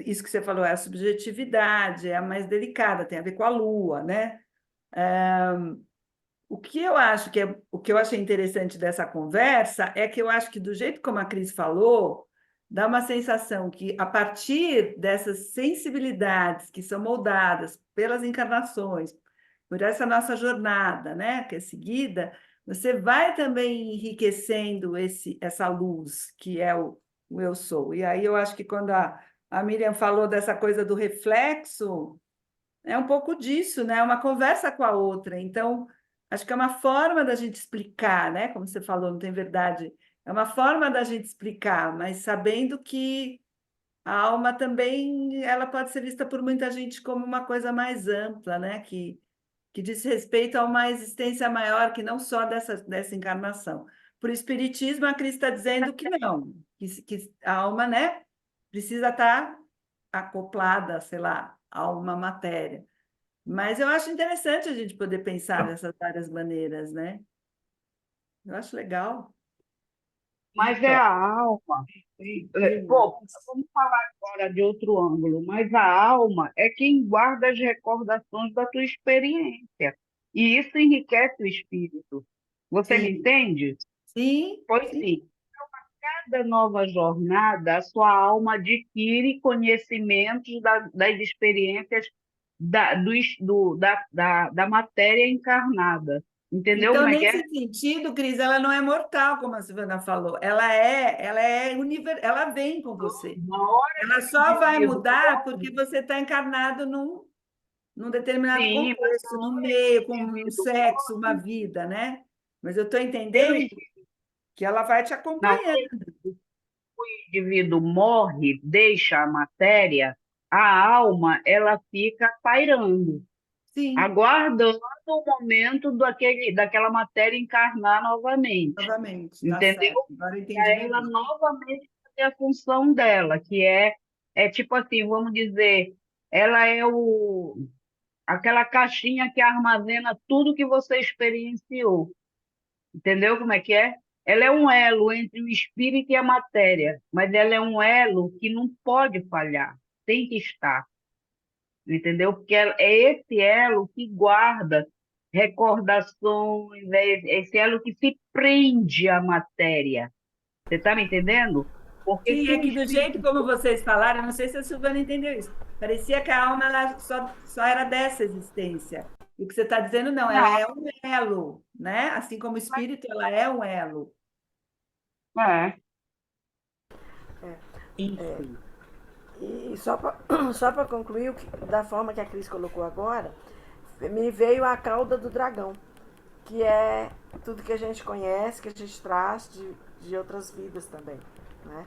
isso que você falou, é a subjetividade, é a mais delicada, tem a ver com a lua, né? O que eu acho o que eu achei interessante dessa conversa é que eu acho que, do jeito como a Cris falou, dá uma sensação que, a partir dessas sensibilidades que são moldadas pelas encarnações, por essa nossa jornada, né, que é seguida, você vai também enriquecendo essa luz que é o eu sou. E aí eu acho que, quando a Miriam falou dessa coisa do reflexo, é um pouco disso, né? Uma conversa com a outra. Então, acho que é uma forma da gente explicar, né? Como você falou, não tem verdade. É uma forma da gente explicar, mas sabendo que a alma também ela pode ser vista por muita gente como uma coisa mais ampla, né? que diz respeito a uma existência maior que não só dessa encarnação. Para o Espiritismo, a Cris está dizendo que não, que a alma, né, precisa estar acoplada, sei lá, a uma matéria. Mas eu acho interessante a gente poder pensar dessas várias maneiras, né? Eu acho legal. Mas é Então, a alma. Pô, vamos falar agora de outro ângulo, mas a alma é quem guarda as recordações da tua experiência. E isso enriquece o espírito. Você me Sim, entende? sim, Pois sim. sim. Cada nova jornada, a sua alma adquire conhecimentos das experiências da matéria encarnada. Entendeu Então, como é que é? nesse sentido, Cris, ela não é mortal, como a Silvana falou. Ela vem com você. Na hora Ela que o só vai indivíduo mudar porque morre, você está encarnado num determinado sim, mas contexto, na num hora meio, que com o um indivíduo sexo, uma morre, vida, né? Mas eu estou pelo entendendo que ela vai te na acompanhando. hora que o indivíduo morre, deixa a matéria, a alma ela fica pairando, Sim, aguardando o momento daquela matéria encarnar novamente. novamente, tá Entendeu? certo. Agora eu entendi Para ela melhor. novamente fazer a função dela, que é tipo assim, vamos dizer, ela é aquela caixinha que armazena tudo que você experienciou. Entendeu como é que é? Ela é um elo entre o espírito e a matéria, mas ela é um elo que não pode falhar, tem que estar, entendeu? Porque é esse elo que guarda recordações, é esse elo que se prende à matéria. Você está me entendendo? Porque Sim, se é o que do jeito espírito. como vocês falaram, eu não sei se a Silvana entendeu isso. Parecia que a alma ela só era dessa existência. E o que você está dizendo, não, ela Não, é um elo, né? Assim como o espírito, ela é um elo. é. enfim. E só para concluir, da forma que a Cris colocou agora, me veio a cauda do dragão, que é tudo que a gente conhece, que a gente traz de outras vidas também, né?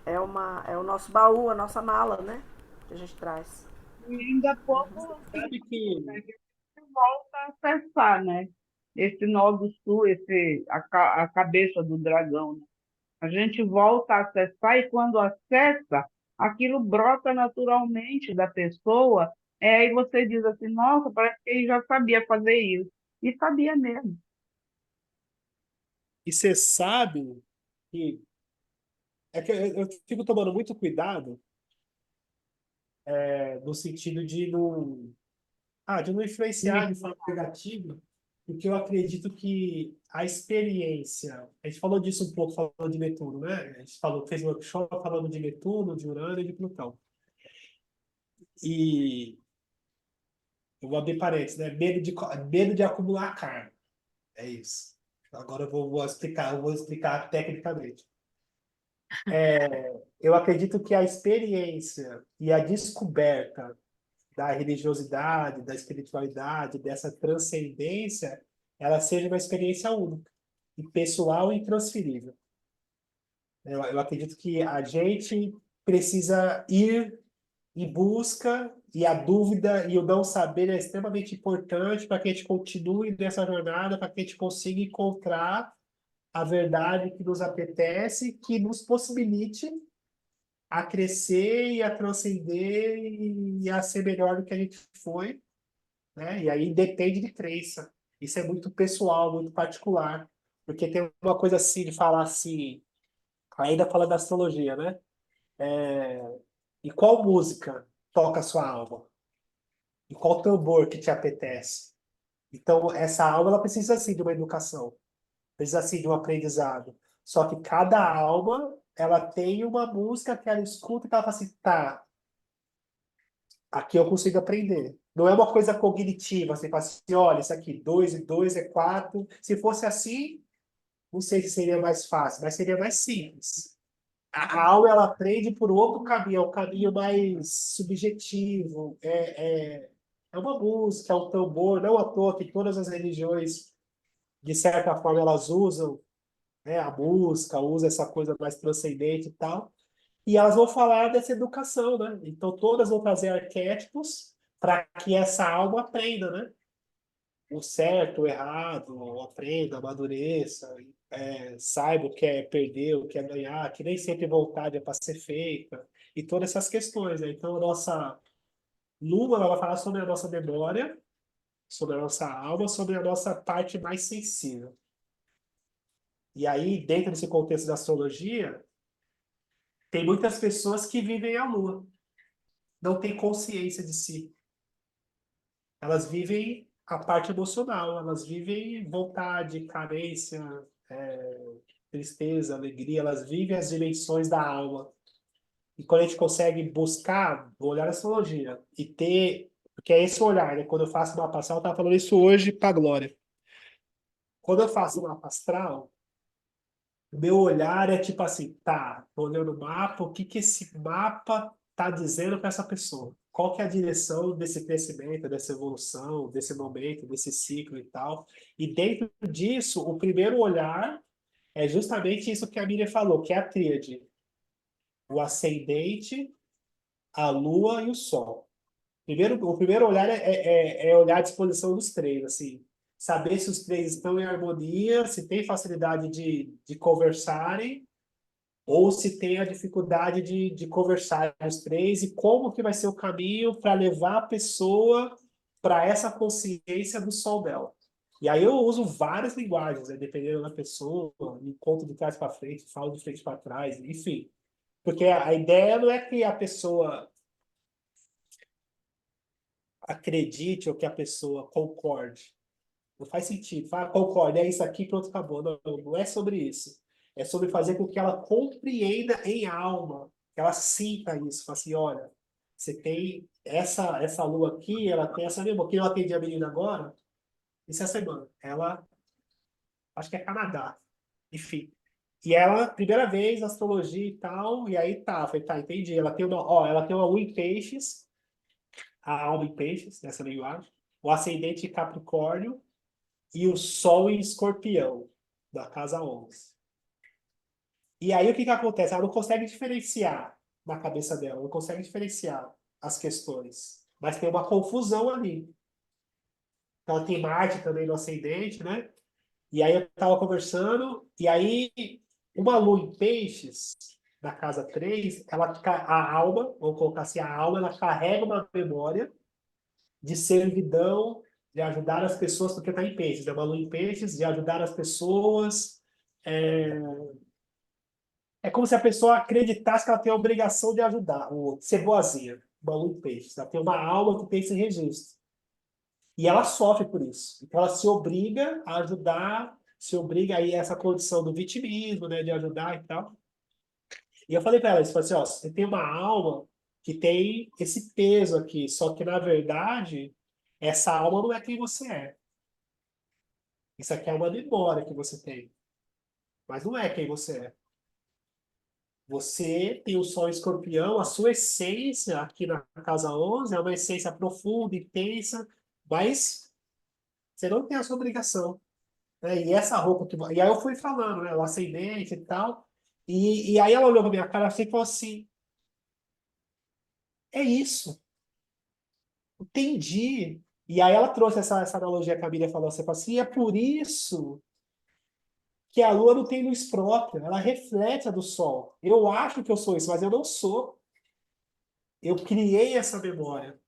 É o nosso baú, a nossa mala, né? Que a gente traz. E ainda há pouco Sabe que a gente volta a acessar, né? Esse nó do sul, a cabeça do dragão, né? A gente volta a acessar e quando acessa, aquilo brota naturalmente da pessoa. Aí você diz assim, nossa, parece que ele já sabia fazer isso. E sabia mesmo. e você sabe que é que eu fico tomando muito cuidado no sentido de não influenciar de forma negativa, porque eu acredito que a experiência, a gente falou disso um pouco falando de Netuno, né? A gente fez um workshop falando de Netuno, de Urano e de Plutão. E eu vou abrir parênteses, né? Medo de acumular karma. É isso. Agora eu vou explicar tecnicamente. Eu acredito que a experiência e a descoberta da religiosidade, da espiritualidade, dessa transcendência, ela seja uma experiência única, e pessoal e intransferível. Eu acredito que a gente precisa ir em busca, e a dúvida e o não saber é extremamente importante para que a gente continue nessa jornada, para que a gente consiga encontrar a verdade que nos apetece, que nos possibilite a crescer e a transcender e a ser melhor do que a gente foi, né? E aí depende de crença. Isso é muito pessoal, muito particular, porque tem uma coisa assim de falar assim, ainda falando da astrologia, né? E qual música toca a sua alma? E qual tambor que te apetece? Então, essa alma ela precisa assim de uma educação, precisa assim de um aprendizado. Só que cada alma ela tem uma música que ela escuta e que ela fala assim, tá, aqui eu consigo aprender. Não é uma coisa cognitiva, você fala assim, olha, isso aqui, 2 e 2 é 4. Se fosse assim, não sei se seria mais fácil, mas seria mais simples. A alma, ela aprende por outro caminho, é um caminho mais subjetivo, é uma música, é um tambor, não à toa que todas as religiões, de certa forma, elas usam, né, a música, usa essa coisa mais transcendente e tal, e elas vão falar dessa educação, né? Então, todas vão trazer arquétipos para que essa alma aprenda, né? O certo, o errado, aprenda, amadureça, saiba o que é perder, o que é ganhar, que nem sempre vontade é para ser feita, e todas essas questões, né? Então, a nossa Lua, ela vai falar sobre a nossa memória, sobre a nossa alma, sobre a nossa parte mais sensível. E aí, dentro desse contexto da astrologia, tem muitas pessoas que vivem a Lua, não têm consciência de si. Elas vivem a parte emocional, elas vivem vontade, carência, tristeza, alegria, elas vivem as dimensões da alma. E quando a gente consegue buscar, vou olhar a astrologia, e ter, porque é esse olhar, né? Quando eu faço mapa astral, eu estava falando isso hoje para Glória. Quando eu faço mapa astral, o meu olhar é tipo assim, tá, tô olhando o mapa, o que que esse mapa tá dizendo para essa pessoa? Qual que é a direção desse crescimento, dessa evolução, desse momento, desse ciclo e tal? E dentro disso, o primeiro olhar é justamente isso que a Miriam falou, que é a tríade. O ascendente, a lua e o sol. O primeiro olhar é olhar a disposição dos três, assim. Saber se os três estão em harmonia, se tem facilidade de conversarem, ou se tem a dificuldade de conversar os três, e como que vai ser o caminho para levar a pessoa para essa consciência do sol dela. E aí eu uso várias linguagens, né, dependendo da pessoa, me conto de trás para frente, falo de frente para trás, enfim. Porque a ideia não é que a pessoa acredite ou que a pessoa concorde. Não faz sentido. Fala, concorda, é isso aqui, pronto, acabou. Não, não é sobre isso. É sobre fazer com que ela compreenda em alma, que ela sinta isso. Fala assim, olha, você tem essa lua aqui, ela tem essa mesma. Que eu atendi a menina agora, isso é semana. Ela, acho que é Canadá. Enfim. E ela, primeira vez, astrologia e tal, e aí tá, falei, tá, entendi. Ela tem uma lua em peixes, a alma em peixes, nessa linguagem, o ascendente em Capricórnio, e o Sol em Escorpião, da casa 11. E aí o que que acontece? Ela não consegue diferenciar na cabeça dela, não consegue diferenciar as questões. Mas tem uma confusão ali. Então ela tem Marte também no ascendente, né? E aí eu estava conversando, e aí uma lua em peixes, na casa 3, a alma, vamos colocar assim, a alma, ela carrega uma memória de servidão, de ajudar as pessoas, porque está em peixes, é uma lua em peixes, de ajudar as pessoas. É como se a pessoa acreditasse que ela tem a obrigação de ajudar, ou ser boazinha, uma lua em peixes. Ela tem uma alma que tem esse registro. E ela sofre por isso. Então ela se obriga a ajudar, se obriga aí a essa condição do vitimismo, né, de ajudar e tal. E eu falei para ela, falei assim, ó, você tem uma alma que tem esse peso aqui, só que na verdade essa alma não é quem você é. Isso aqui é uma memória que você tem. Mas não é quem você é. Você tem o Sol em Escorpião, a sua essência aqui na casa 11 é uma essência profunda, intensa, mas você não tem essa obrigação. Né? E essa roupa que... E aí eu fui falando, né? O ascendente e tal. E aí ela olhou pra minha cara e falou assim, é isso. Entendi. E aí ela trouxe essa analogia que a Miriam falou, você falou assim, é por isso que a Lua não tem luz própria, ela reflete a do Sol. Eu acho que eu sou isso, mas eu não sou. Eu criei essa memória.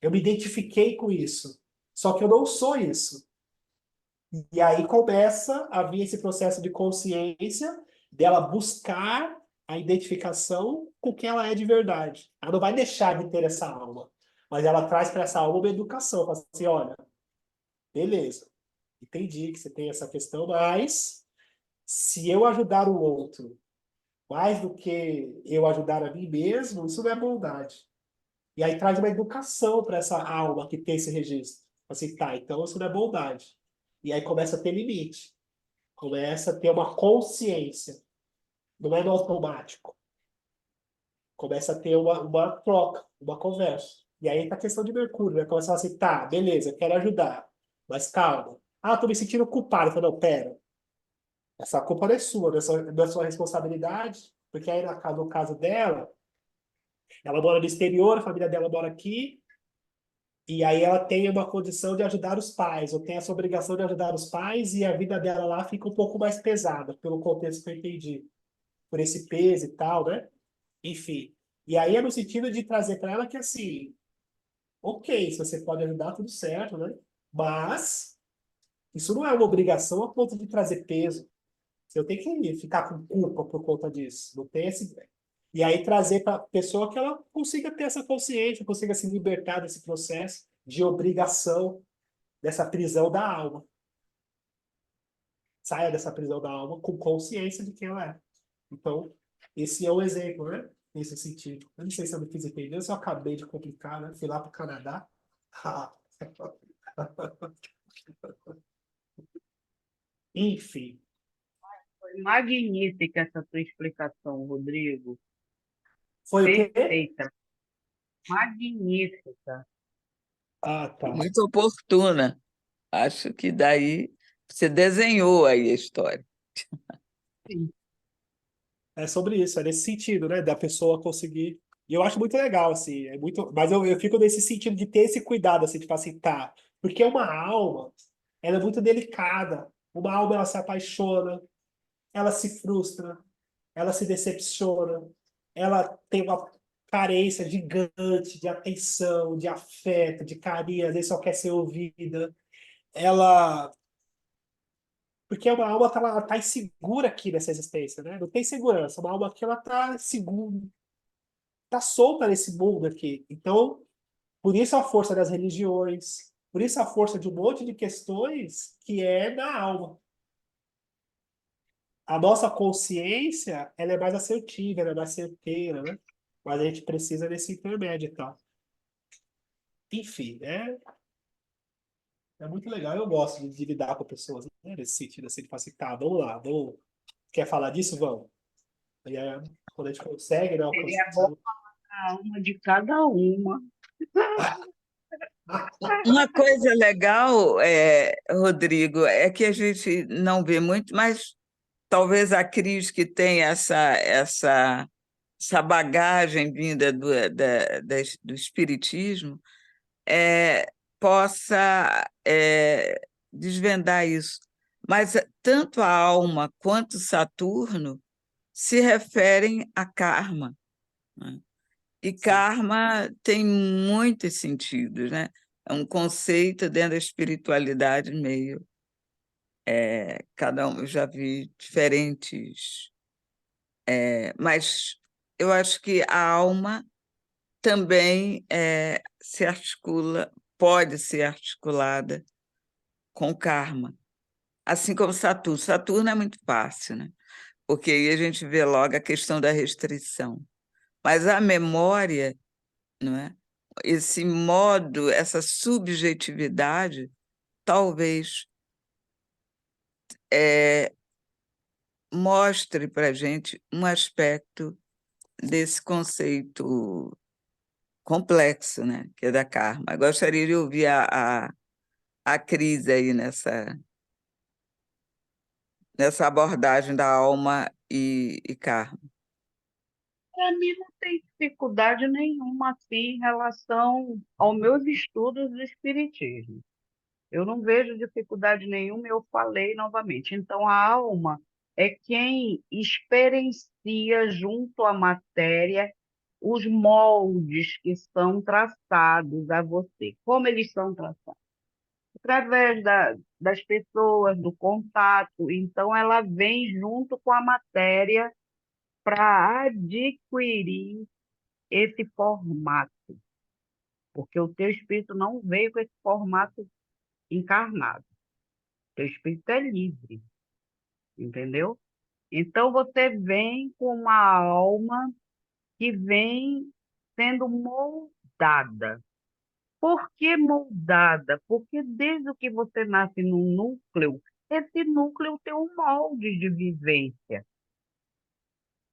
Eu me identifiquei com isso. Só que eu não sou isso. E aí começa a vir esse processo de consciência dela buscar a identificação com o que ela é de verdade. Ela não vai deixar de ter essa alma, mas ela traz para essa alma uma educação. Fala assim, olha, beleza, entendi que você tem essa questão, mas se eu ajudar o outro mais do que eu ajudar a mim mesmo, isso não é bondade. E aí traz uma educação para essa alma que tem esse registro. Assim, tá, então isso não é bondade. E aí começa a ter limite. Começa a ter uma consciência. Não é no automático. Começa a ter uma troca, uma conversa. E aí tá a questão de Mercúrio, né? Começa a falar assim, tá, beleza, quero ajudar. Mas calma. Ah, tô me sentindo culpado. Eu falo, não, pera. Essa culpa não é sua, não é sua responsabilidade. Porque aí no caso dela, Ela mora no exterior, a família dela mora aqui, e aí ela tem uma condição de ajudar os pais, ou tem essa obrigação de ajudar os pais, e a vida dela lá fica um pouco mais pesada, pelo contexto que eu entendi, por esse peso e tal, né? Enfim. E aí é no sentido de trazer para ela que, assim, ok, se você pode ajudar, tudo certo, né? Mas isso não é uma obrigação a ponto de trazer peso. Eu tenho que ficar com culpa por conta disso. Não tem esse. E aí trazer para a pessoa que ela consiga ter essa consciência, consiga se libertar desse processo de obrigação, dessa prisão da alma. Saia dessa prisão da alma com consciência de quem ela é. Então, esse é um exemplo, né? Nesse sentido. Eu não sei se eu me fiz entender, se eu acabei de complicar, né? Fui lá para o Canadá. Enfim. Foi magnífica essa tua explicação, Rodrigo. Foi o quê? Perfeita. Magnífica. Ah, tá. Muito oportuna. Acho que daí você desenhou aí a história. Sim. É sobre isso, é nesse sentido, né? Da pessoa conseguir. E eu acho muito legal, assim, é muito. Mas eu fico nesse sentido de ter esse cuidado, assim, de falar assim, tá. Porque uma alma, ela é muito delicada. Uma alma, ela se apaixona, ela se frustra, ela se decepciona, ela tem uma carência gigante de atenção, de afeto, de carinho, às vezes só quer ser ouvida. Ela porque uma alma ela tá insegura aqui nessa existência, né? Não tem segurança. Uma alma aqui ela tá segura, tá solta nesse mundo aqui. Então, por isso a força das religiões, por isso a força de um monte de questões que é da alma. A nossa consciência, ela é mais assertiva, ela é mais certeira, né? Mas a gente precisa desse intermédio e tal. Enfim, é muito legal. Eu gosto de lidar com pessoas, né? Nesse sentido, assim, de falar assim, tá, vamos lá, vamos. Quer falar disso? Vamos. E aí, quando a gente consegue, né, Seria alcançar. bom falar uma de cada uma. Uma coisa legal, Rodrigo, é que a gente não vê muito, mas talvez a Cris, que tem essa bagagem vinda do espiritismo, possa desvendar isso. Mas tanto a alma quanto Saturno se referem a karma, né? E karma tem muitos sentidos, né? É um conceito dentro da espiritualidade meio. Cada um, eu já vi diferentes. Mas eu acho que a alma também se articula, pode ser articulada com karma, assim como Saturno. Saturno é muito fácil, né? Porque aí a gente vê logo a questão da restrição. Mas a memória, não é? Esse modo, essa subjetividade, talvez mostre para a gente um aspecto desse conceito complexo, né, que é da karma. Gostaria de ouvir a Cris aí nessa abordagem da alma e karma. Para mim, não tem dificuldade nenhuma assim, em relação aos meus estudos do Espiritismo. Eu não vejo dificuldade nenhuma, eu falei novamente. Então, a alma é quem experiencia junto à matéria os moldes que são traçados a você. Como eles são traçados? Através das pessoas, do contato. Então, ela vem junto com a matéria para adquirir esse formato, porque o teu espírito não veio com esse formato encarnado. O teu espírito é livre, entendeu? Então, você vem com uma alma que vem sendo moldada. Por que moldada? Porque desde que você nasce num núcleo, esse núcleo tem um molde de vivência.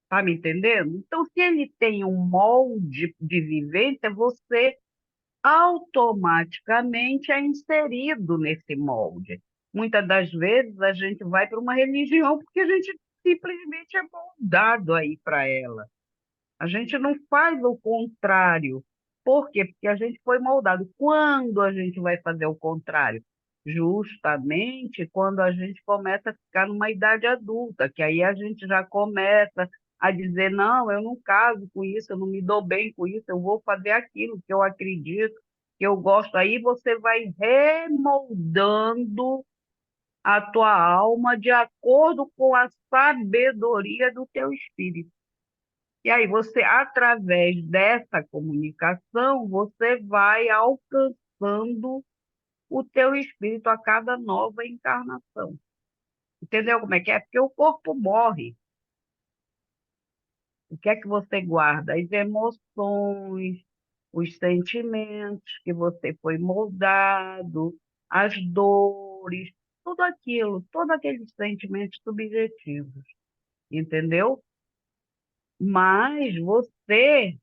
Tá me entendendo? Então, se ele tem um molde de vivência, você automaticamente é inserido nesse molde. Muitas das vezes a gente vai para uma religião porque a gente simplesmente é moldado aí para ela. A gente não faz o contrário. Por quê? Porque a gente foi moldado. Quando a gente vai fazer o contrário? Justamente quando a gente começa a ficar numa idade adulta, que aí a gente já começa a dizer, não, eu não caso com isso, eu não me dou bem com isso, eu vou fazer aquilo que eu acredito, que eu gosto. Aí você vai remoldando a tua alma de acordo com a sabedoria do teu espírito. E aí você, através dessa comunicação, você vai alcançando o teu espírito a cada nova encarnação. Entendeu como é que é? Porque o corpo morre. O que é que você guarda? As emoções, os sentimentos que você foi moldado, as dores, tudo aquilo, todos aqueles sentimentos subjetivos, entendeu? Mas você,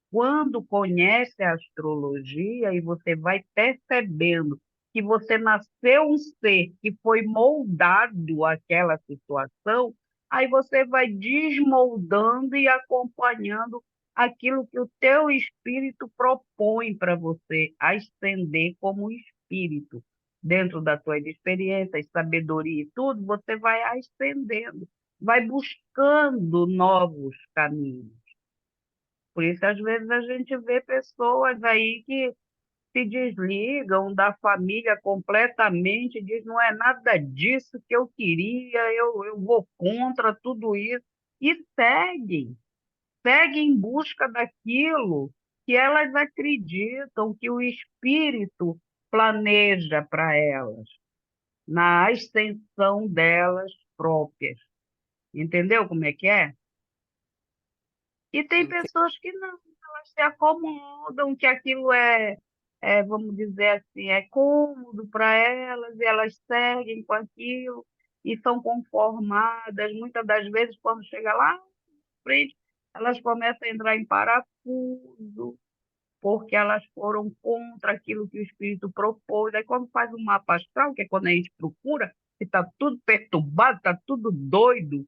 quando conhece a astrologia e você vai percebendo que você nasceu um ser que foi moldado àquela situação, aí você vai desmoldando e acompanhando aquilo que o teu espírito propõe para você ascender como espírito. Dentro da tua experiência, sabedoria e tudo, você vai ascendendo, vai buscando novos caminhos. Por isso, às vezes, a gente vê pessoas aí que se desligam da família completamente, diz, não é nada disso que eu queria, eu vou contra tudo isso, e seguem em busca daquilo que elas acreditam que o espírito planeja para elas, na ascensão delas próprias. Entendeu como é que é? E tem pessoas que não, elas se acomodam, que aquilo vamos dizer assim, é cômodo para elas, e elas seguem com aquilo e são conformadas. Muitas das vezes, quando chega lá na frente, elas começam a entrar em parafuso, porque elas foram contra aquilo que o espírito propôs. Aí, quando faz um mapa astral, que é quando a gente procura, que está tudo perturbado, está tudo doido,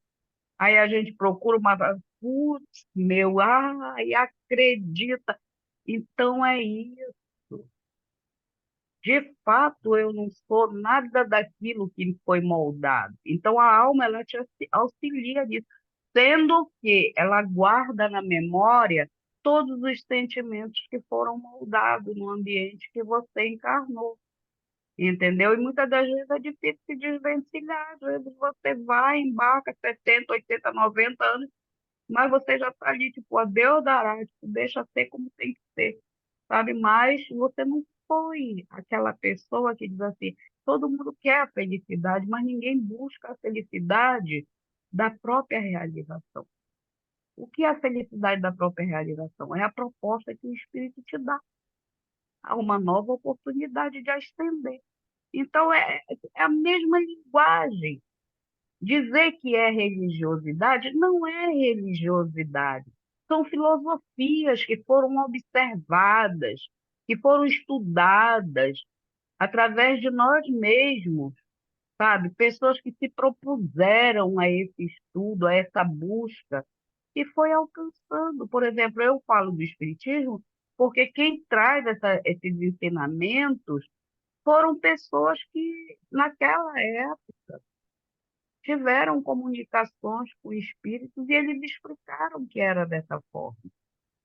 aí a gente procura uma. Putz, meu, ai, acredita. Então é isso. De fato, eu não sou nada daquilo que foi moldado. Então a alma ela te auxilia nisso, sendo que ela guarda na memória todos os sentimentos que foram moldados no ambiente que você encarnou. Entendeu? E muitas das vezes é difícil se desvencilhar. Às vezes você vai, embarca 70, 80, 90 anos, mas você já está ali, tipo, a Deus dará, tipo, deixa ser como tem que ser, sabe? Mas você não foi aquela pessoa que diz assim, todo mundo quer a felicidade, mas ninguém busca a felicidade da própria realização. O que é a felicidade da própria realização? É a proposta que o Espírito te dá, há uma nova oportunidade de ascender. Então, é a mesma linguagem. Dizer que é religiosidade não é religiosidade. São filosofias que foram observadas, que foram estudadas através de nós mesmos, sabe? Pessoas que se propuseram a esse estudo, a essa busca, e foi alcançando. Por exemplo, eu falo do Espiritismo porque quem traz esses ensinamentos foram pessoas que, naquela época, tiveram comunicações com espíritos e eles explicaram que era dessa forma.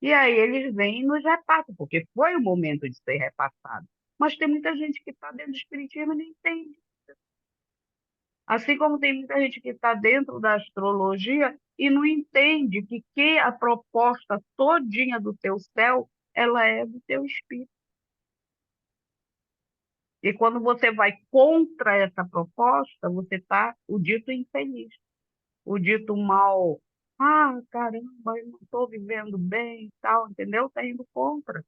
E aí eles vêm e nos repassam, porque foi o momento de ser repassado. Mas tem muita gente que está dentro do espiritismo e não entende. Assim como tem muita gente que está dentro da astrologia e não entende que a proposta todinha do teu céu, ela é do teu espírito. E quando você vai contra essa proposta, você está o dito infeliz, o dito mal. Ah, caramba, eu não estou vivendo bem e tal, entendeu? Está indo contra.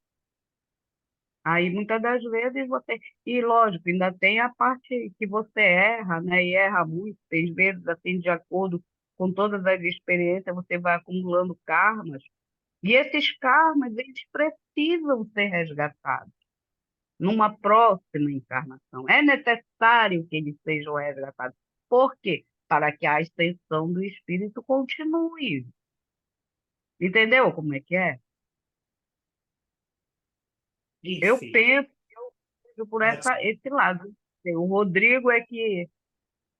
Aí, muitas das vezes, você... E, lógico, ainda tem a parte que você erra, né? E erra muito. Tem vezes, assim, de acordo com todas as experiências, você vai acumulando karmas. E esses karmas, eles precisam ser resgatados numa próxima encarnação. É necessário que eles sejam resgatados. Por quê? Para que a ascensão do espírito continue. Entendeu como é que é? Eu Enfim, penso por pode ser. esse lado. O Rodrigo é que,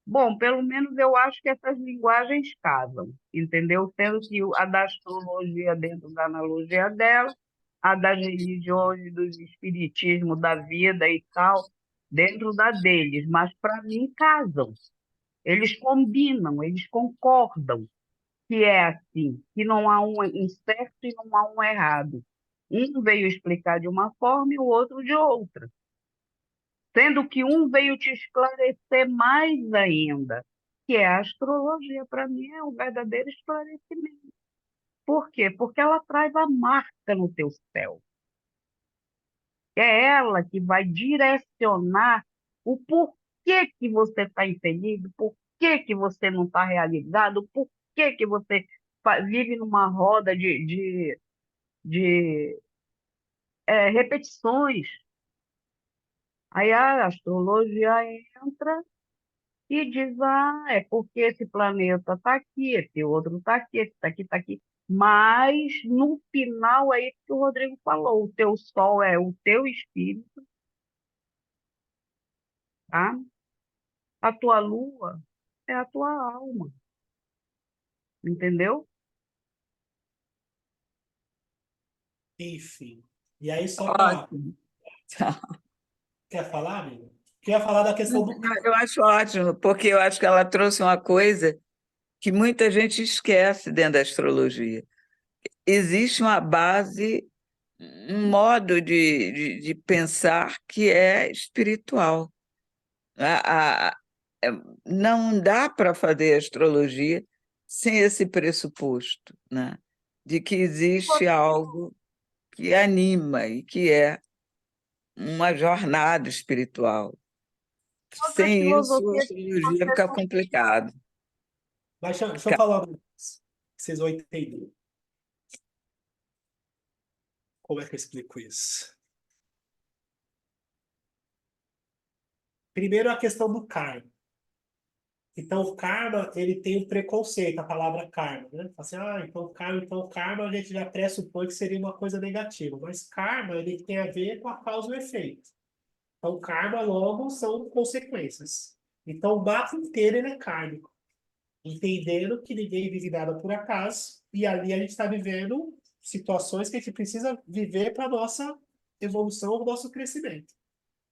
bom, pelo menos eu acho que essas linguagens casam, entendeu? Sendo que a da astrologia dentro da analogia dela, a das religiões, do espiritismo, da vida e tal, dentro da deles, mas para mim casam. Eles combinam, eles concordam que é assim, que não há um certo e não há um errado. Um veio explicar de uma forma e o outro de outra, sendo que um veio te esclarecer mais ainda, que é a astrologia. Para mim é um verdadeiro esclarecimento. Por quê? Porque ela traz a marca no teu céu. É ela que vai direcionar o porquê que você está infeliz, o porquê que você não está realizado, o porquê que você vive numa roda de repetições. Aí a astrologia entra e diz, é porque esse planeta está aqui, esse outro está aqui, esse está aqui, está aqui. Mas, no final, é isso que o Rodrigo falou, o teu sol é o teu espírito, tá? A tua lua é a tua alma, entendeu? Enfim. E aí, só para. Ótimo. Quer falar, amigo? Queria falar da questão do Eu acho ótimo, porque eu acho que ela trouxe uma coisa que muita gente esquece dentro da astrologia. Existe uma base, um modo de pensar que é espiritual. A- a- é- não dá para fazer astrologia sem esse pressuposto, né? De que existe algo que anima e que é uma jornada espiritual. Outras Sem isso, a filosofias que astrologia você fica não... complicado. Mas deixa eu Fica- falar um negócio, que vocês vão entender. Como é que eu explico isso? Primeiro, a questão do karma. Então, o karma, ele tem um preconceito, a palavra karma, né? Fala assim, então karma a gente já pressupõe que seria uma coisa negativa. Mas karma, ele tem a ver com a causa e o efeito. Então, karma, logo, são consequências. Então, o mapa inteiro, ele é kármico. Entendendo que ninguém vive nada por acaso, e ali a gente está vivendo situações que a gente precisa viver para a nossa evolução, o nosso crescimento.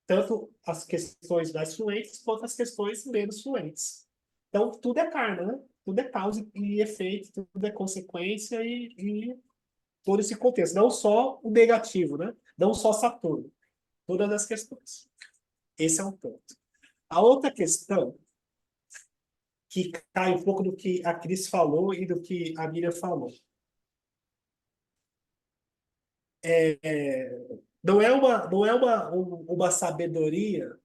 Tanto as questões mais fluentes, quanto as questões menos fluentes. Então, tudo é karma, né? Tudo é causa e efeito, tudo é consequência e todo esse contexto. Não só o negativo, né? Não só Saturno. Todas as questões. Esse é um ponto. A outra questão, que cai um pouco do que a Cris falou e do que a Miriam falou. Não é uma sabedoria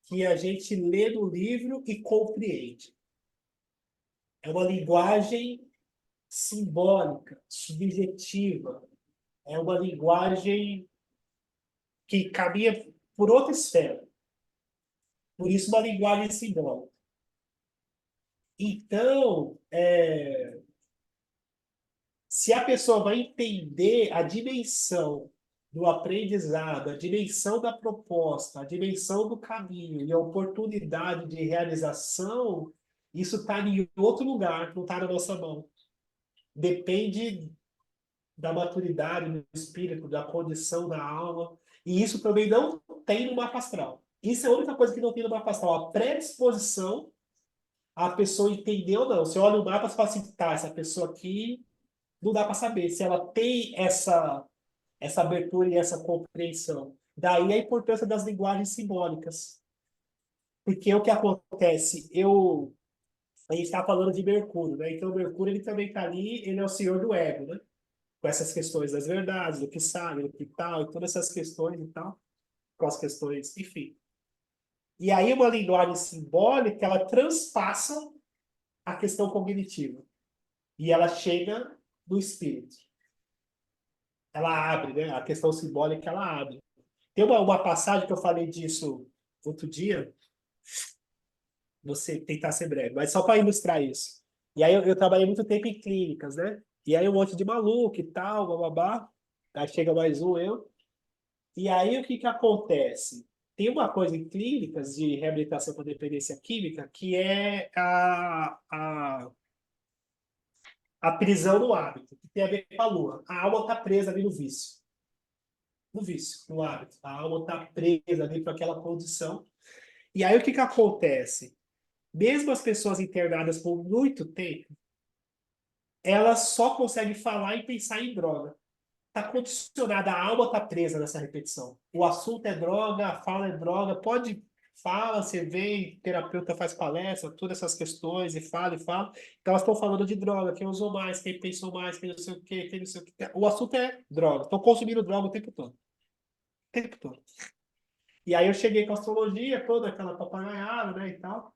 que a gente lê no livro e compreende. É uma linguagem simbólica, subjetiva. É uma linguagem que caminha por outra esfera. Por isso, uma linguagem simbólica. Então, se a pessoa vai entender a dimensão do aprendizado, a dimensão da proposta, a dimensão do caminho e a oportunidade de realização, isso está em outro lugar, não está na nossa mão. Depende da maturidade do espírito, da condição da alma, e isso também não tem no mapa astral. Isso é a única coisa que não tem no mapa astral, a predisposição a pessoa entender ou não. Você olha o mapa e fala assim, tá, essa pessoa aqui não dá para saber se ela tem essa abertura e essa compreensão. Daí a importância das linguagens simbólicas. Porque o que acontece? A gente está falando de Mercúrio, né? Então, o Mercúrio ele também está ali, ele é o senhor do ego, né? Com essas questões das verdades, do que sabe, do que tal, e todas essas questões e tal, com as questões, enfim. E aí, uma linguagem simbólica, ela transpassa a questão cognitiva. E ela chega no espírito. Ela abre, né? A questão simbólica, ela abre. Tem uma passagem que eu falei disso outro dia, você tentar ser breve, mas só para ilustrar isso. E aí eu trabalhei muito tempo em clínicas, né? E aí um monte de maluco e tal, bababá. Aí chega mais um, eu. E aí o que que acontece? Tem uma coisa em clínicas de reabilitação por dependência química que é a prisão no hábito, que tem a ver com a lua. A alma está presa ali no vício. No vício, no hábito. A alma está presa ali para aquela condição. E aí o que que acontece? Mesmo as pessoas internadas por muito tempo, elas só conseguem falar e pensar em droga. Está condicionada, a alma está presa nessa repetição. O assunto é droga, a fala é droga, pode, fala, você vem, terapeuta faz palestra, todas essas questões, e fala, e fala. Então elas estão falando de droga, quem usou mais, quem pensou mais, quem não sei o quê, quem não sei o quê. O assunto é droga. Estão consumindo droga o tempo todo. O tempo todo. E aí eu cheguei com a astrologia, toda aquela papagaiada, né, e tal.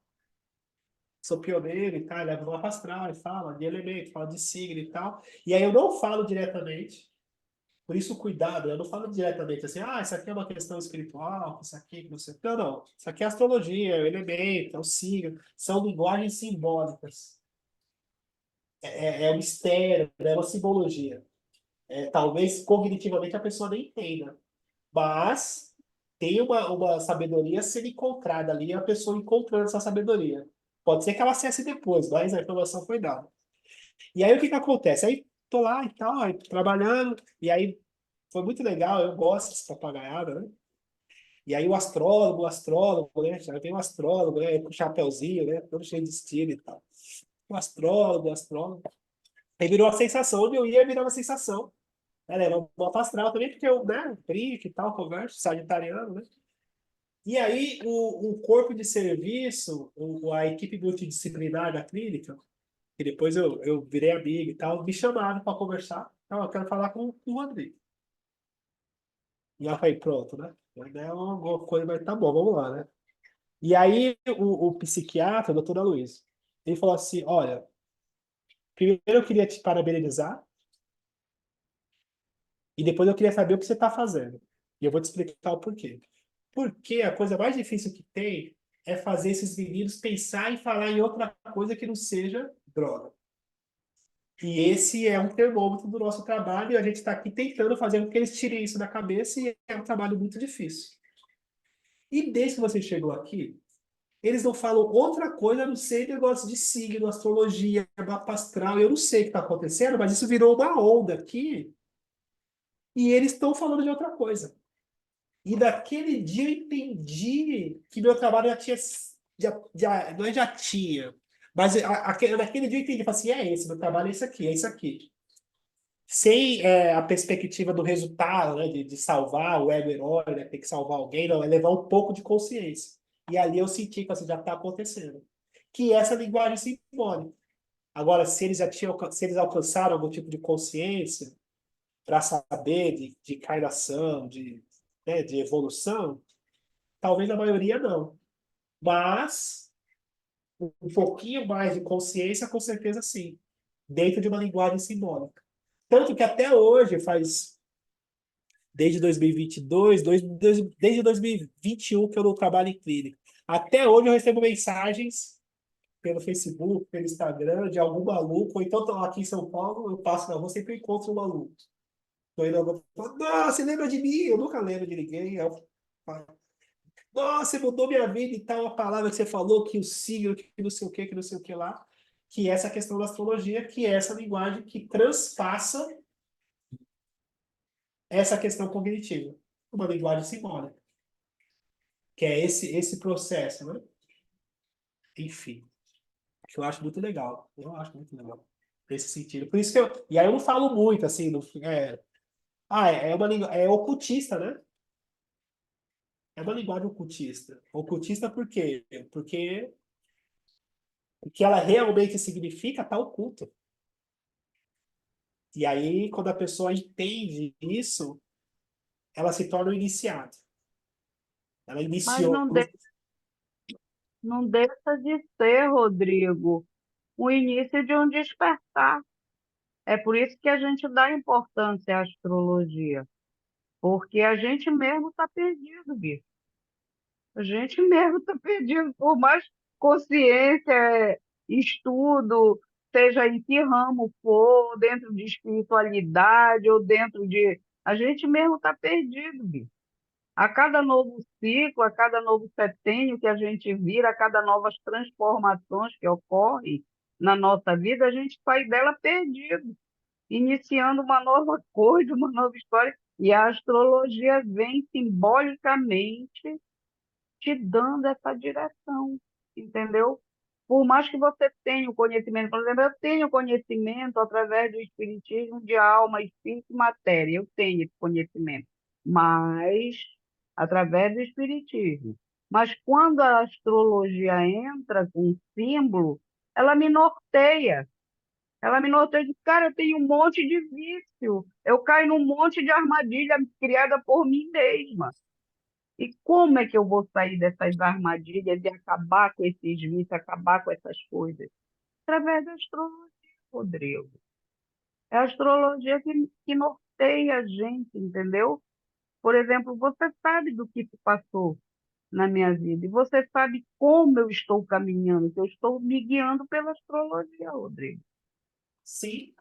Sou pioneiro e tal, levo no mapa astral e fala de elemento, fala de signo e tal. E aí eu não falo diretamente. Por isso, cuidado, eu não falo diretamente assim, isso aqui é uma questão espiritual, isso aqui, não sei. Não, não. Isso aqui é astrologia, é o elemento, é o signo, são linguagens simbólicas. É um mistério, é uma simbologia. Talvez cognitivamente a pessoa nem entenda, mas tem uma sabedoria sendo encontrada ali, a pessoa encontrando essa sabedoria. Pode ser que ela acesse depois, mas a informação foi dada. E aí o que que acontece? Aí tô lá e tal, aí, trabalhando, e aí foi muito legal, eu gosto dessa papagaiada, né? E aí o astrólogo, né? Já vem o astrólogo, né? Com o chapéuzinho, né? Todo cheio de estilo e tal. O astrólogo. Aí virou uma sensação, onde eu ia virar uma sensação. Era uma mapa astral também, porque eu, né? Brinco e tal, converso, sagitariano, né? E aí o corpo de serviço, a equipe multidisciplinar da clínica, que depois eu virei amigo e tal, me chamaram para conversar. Então, eu quero falar com o Rodrigo. E eu falei, pronto, né? Não é alguma coisa, mas tá bom, vamos lá, né? E aí o psiquiatra, o doutor Aloysio, ele falou assim, olha, primeiro eu queria te parabenizar e depois eu queria saber o que você está fazendo. E eu vou te explicar o porquê. Porque a coisa mais difícil que tem é fazer esses meninos pensar e falar em outra coisa que não seja droga. E esse é um termômetro do nosso trabalho e a gente está aqui tentando fazer com que eles tirem isso da cabeça e é um trabalho muito difícil. E desde que você chegou aqui, eles não falam outra coisa a não ser negócio de signo, astrologia, mapa astral. Eu não sei o que está acontecendo, mas isso virou uma onda aqui e eles estão falando de outra coisa. E daquele dia eu entendi que meu trabalho já tinha. Não é já tinha, mas naquele dia eu entendi. Falei assim: é esse, meu trabalho é isso aqui. Sem a perspectiva do resultado, né, de salvar o ego-herói, né, ter que salvar alguém, não, é levar um pouco de consciência. E ali eu senti que assim, já está acontecendo. Que essa linguagem simbólica. Agora, se eles se eles alcançaram algum tipo de consciência para saber de encarnação, né, de evolução, talvez a maioria não. Mas um pouquinho mais de consciência, com certeza sim. Dentro de uma linguagem simbólica. Tanto que até hoje, desde 2022, desde 2021 que eu não trabalho em clínica. Até hoje eu recebo mensagens pelo Facebook, pelo Instagram, de algum maluco, ou então tô aqui em São Paulo, eu passo na rua, sempre encontro um maluco. Tô indo na rua, falo, nossa, você lembra de mim? Eu nunca lembro de ninguém. Eu falo, nossa, você mudou minha vida e tal, a palavra que você falou, que o signo, que não sei o que não sei o que lá. Que é essa questão da astrologia, que é essa linguagem que transpassa essa questão cognitiva. Uma linguagem simbólica. Que é esse processo, né? Enfim, que eu acho muito legal. Eu acho muito legal. Nesse sentido. Por isso que eu. E aí eu não falo muito, assim. É ocultista, né? É uma linguagem ocultista. Ocultista por quê? Porque o que ela realmente significa está oculto. E aí, quando a pessoa entende isso, ela se torna um iniciado. Ela Mas iniciou. não deixa de ser, Rodrigo, o início de um despertar. É por isso que a gente dá importância à astrologia, porque a gente mesmo está perdido, bicho. A gente mesmo está perdido, por mais consciência, estudo, seja em que ramo for, dentro de espiritualidade ou dentro de. A gente mesmo está perdido, bicho. A cada novo ciclo, a cada novo setênio que a gente vira, a cada novas transformações que ocorrem na nossa vida, a gente sai dela perdido, iniciando uma nova coisa, uma nova história. E a astrologia vem simbolicamente te dando essa direção, entendeu? Por mais que você tenha o conhecimento, por exemplo, eu tenho conhecimento através do espiritismo de alma, espírito e matéria, eu tenho esse conhecimento, mas através do espiritismo. Mas quando a astrologia entra com símbolo, ela me norteia. Ela me norteia de, cara, eu tenho um monte de vício, eu caio num monte de armadilha criada por mim mesma. E como é que eu vou sair dessas armadilhas e acabar com esses vícios, acabar com essas coisas? Através da astrologia, Rodrigo. É a astrologia que norteia a gente, entendeu? Por exemplo, você sabe do que se passou na minha vida, e você sabe como eu estou caminhando, que eu estou me guiando pela astrologia, Rodrigo. Sim.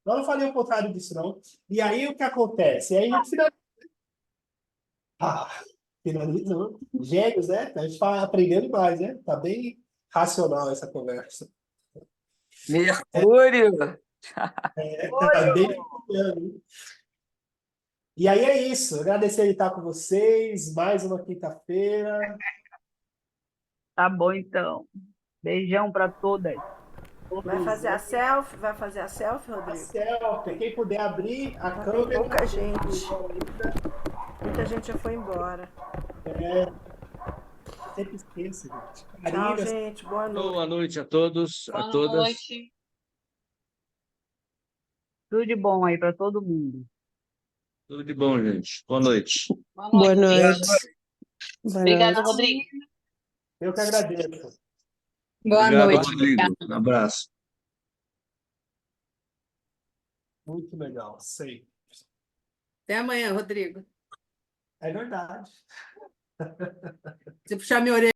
Não falei o contrário disso, não. E aí o que acontece? E aí a gente finalizando. Gêmeos, né? A gente está aprendendo mais, né? Tá bem racional essa conversa. Mercúrio! Tá bem bacana. E aí é isso. Agradecer de estar com vocês. Mais uma quinta-feira. Tá bom, então. Beijão para todas. Vai fazer a selfie? Vai fazer a selfie, Rodrigo? Selfie. Quem puder abrir a Tem câmera. pouca gente. Muita gente já foi embora. Sempre esqueço, gente. Tchau, gente. Boa noite. Boa noite a todos, a Boa todas. noite. Tudo de bom aí para todo mundo. Tudo de bom, gente. Boa noite. Boa noite. Obrigada. Obrigado, Rodrigo. Eu que agradeço. Boa Obrigado, noite. Rodrigo. Um abraço. Muito legal. Sei. Até amanhã, Rodrigo. É verdade. Se puxar minha orelha.